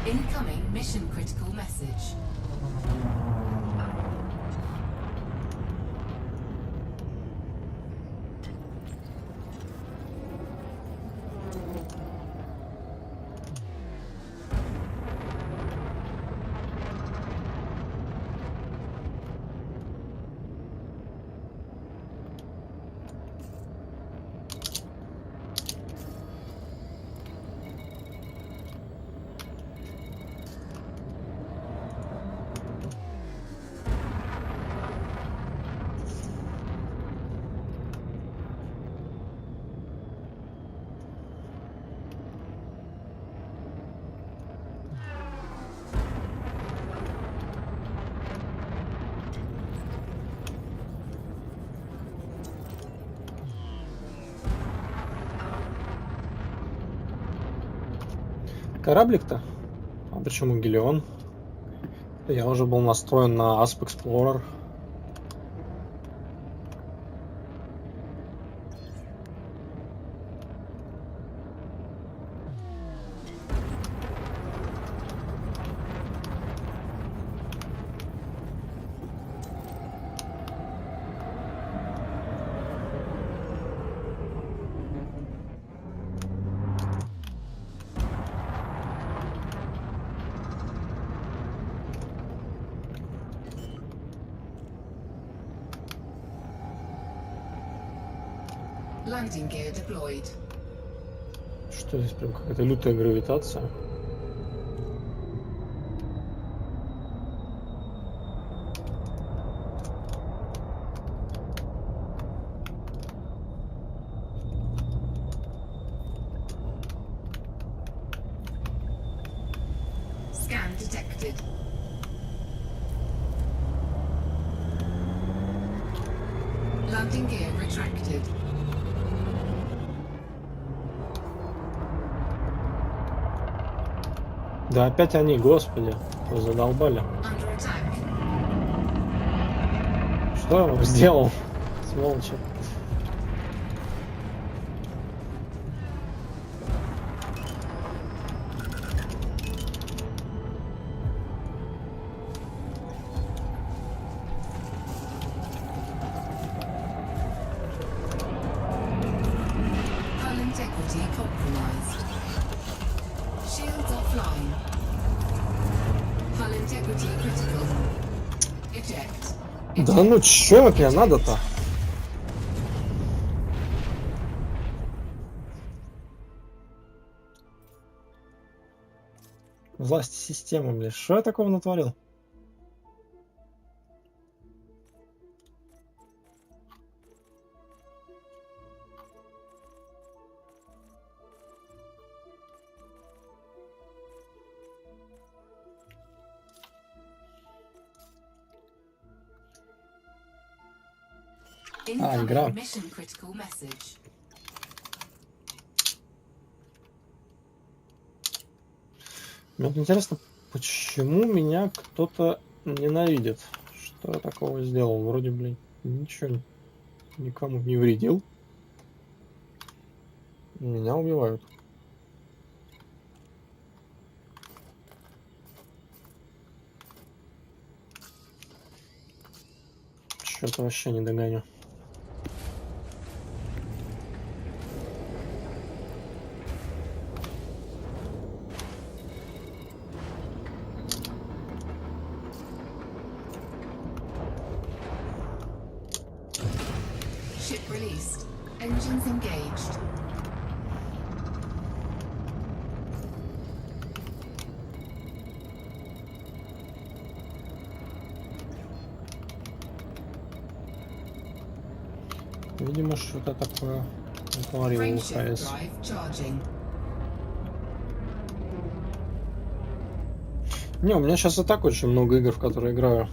Incoming mission critical message.
Кораблик-то? А почему Гелион? Я уже был настроен на Asp Explorer.
Landing gear deployed.
Что здесь прям какая-то лютая гравитация?
Scan detected. Landing gear retracted.
Да опять они, господи, задолбали.
Under attack.
Что я вам сделал? Сволочи.
Hull integrity compromised. Shields offline. Hull integrity critical. Eject.
Да ну чё тебе надо-то? Власть системы, блядь. Что я такого натворил? игра.
Incoming mission critical message.
Мне вот интересно, почему меня кто-то ненавидит? Что я такого сделал? Вроде, блин, ничего никому не вредил. Меня убивают. Что-то вообще не догоню.
Ship released. Engines engaged.
Видимо, что-то такое Говорил,
Frameshift
УХС.
drive charging.
Не, у меня сейчас и так очень много игр, в которые играю.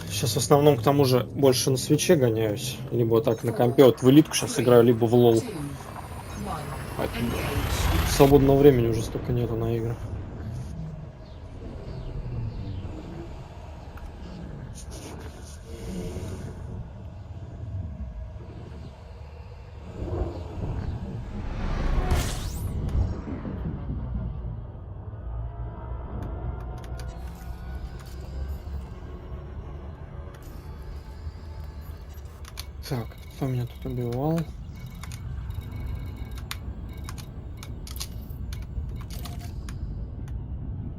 Сейчас в основном к тому же больше на свече гоняюсь. Либо так на компе. Вот в элитку сейчас играю, либо в лол.
2, 1.
Поэтому
Engage.
свободного времени уже столько нету на игры. Так, кто меня тут убивал?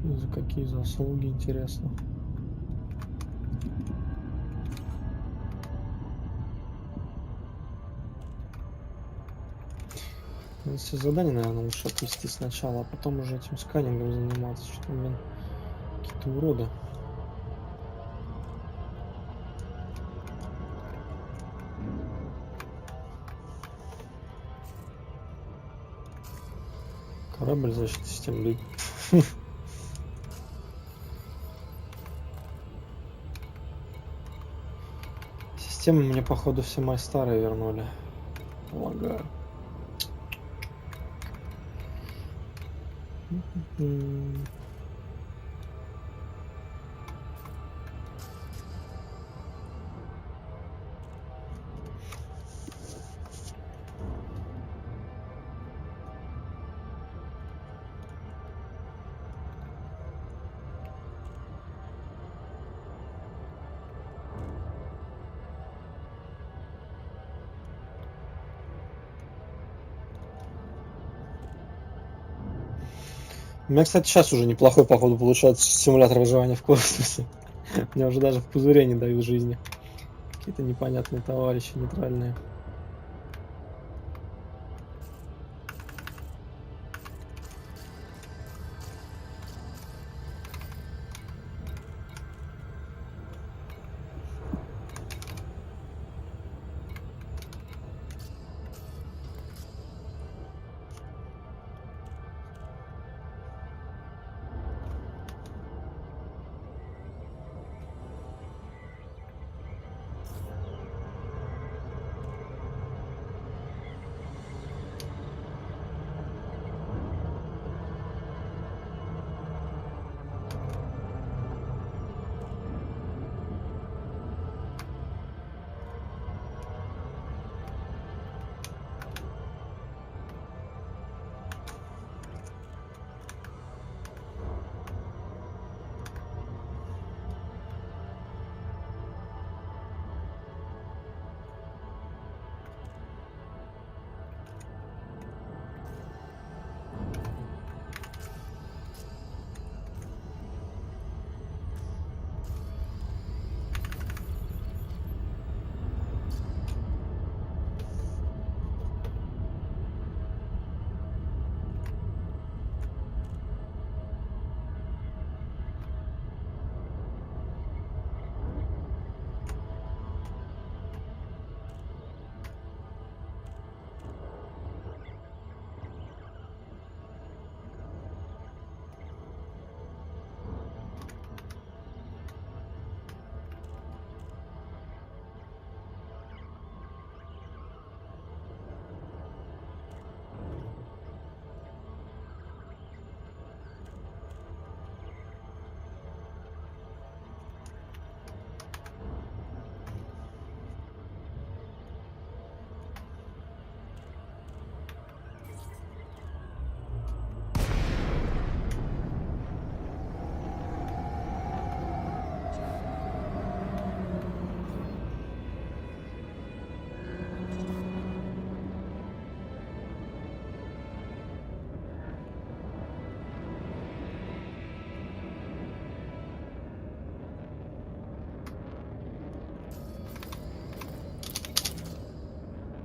За какие заслуги, интересно. Надо все задания, наверное, лучше отвести сначала, а потом уже этим сканингом заниматься, что, блин, какие-то уроды. Корабль защиты системы. Системы мне, походу, все мои старые вернули. Полагаю. У меня, кстати, сейчас уже неплохой, походу, получается симулятор выживания в космосе. Мне уже даже в пузыре не дают жизни. Какие-то непонятные товарищи, нейтральные.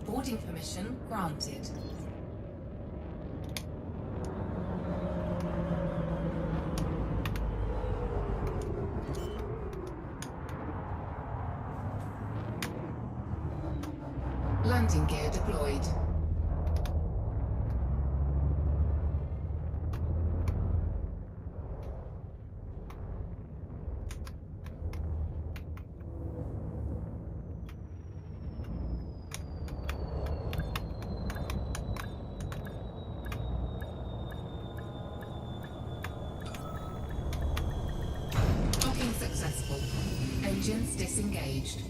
Boarding permission granted. Landing gear deployed. Docking successful. Engines disengaged.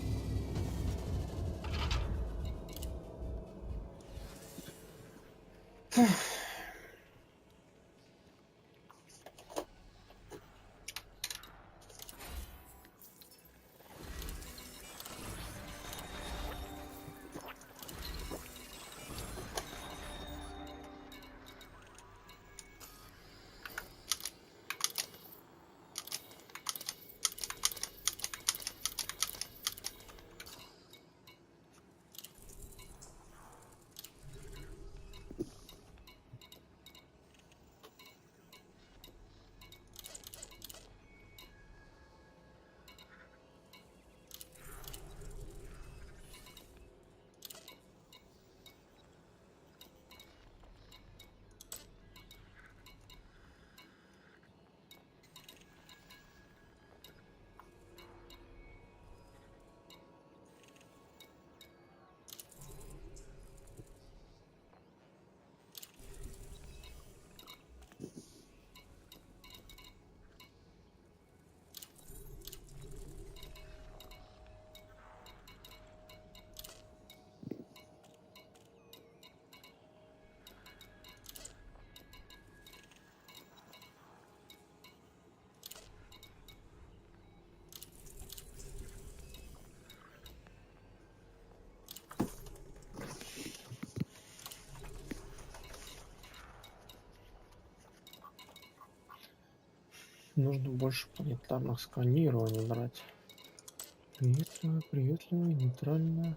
Нужно больше планетарных сканирований брать. Приветливо, приветливо, нейтрально.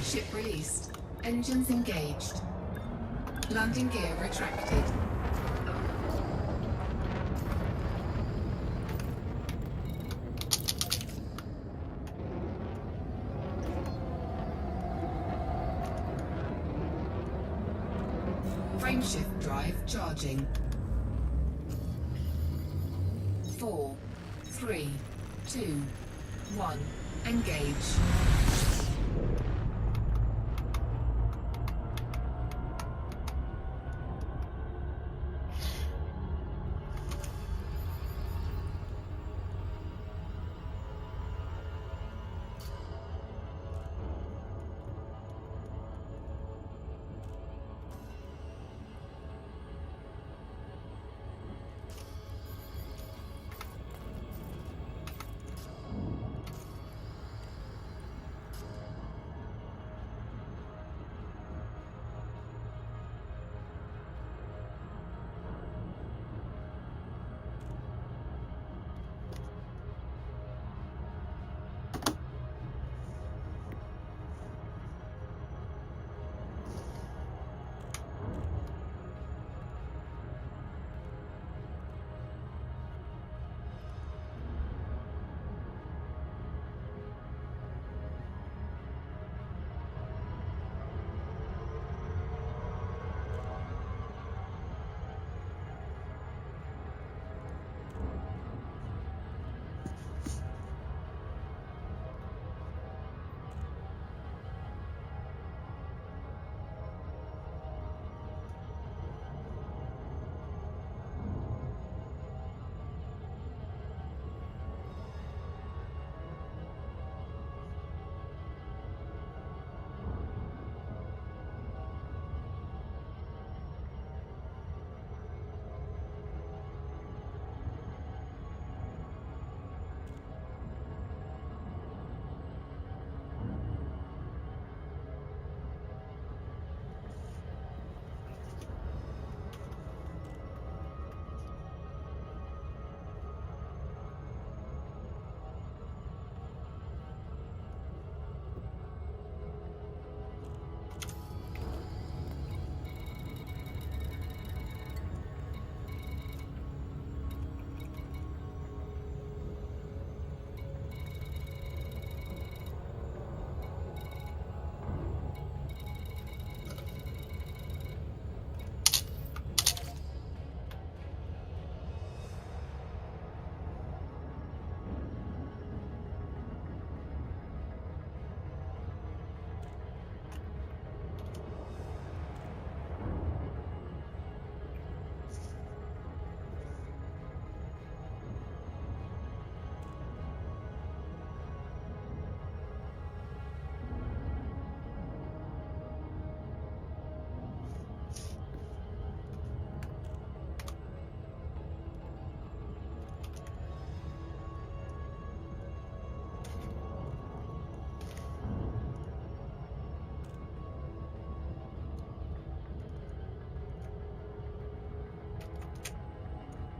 Ship released. Engines engaged. Landing gear retracted. Frameshift drive charging. 4, 3, 2, 1. Engage.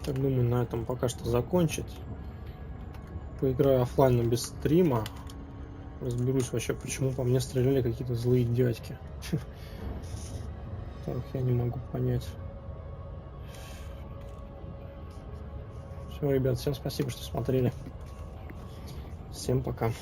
Так, думаю, на этом пока что закончить. Поиграю оффлайн без стрима. Разберусь вообще, почему по мне стреляли какие-то злые дядьки. Которых я не могу понять. Все, ребят, всем спасибо, что смотрели. Всем пока.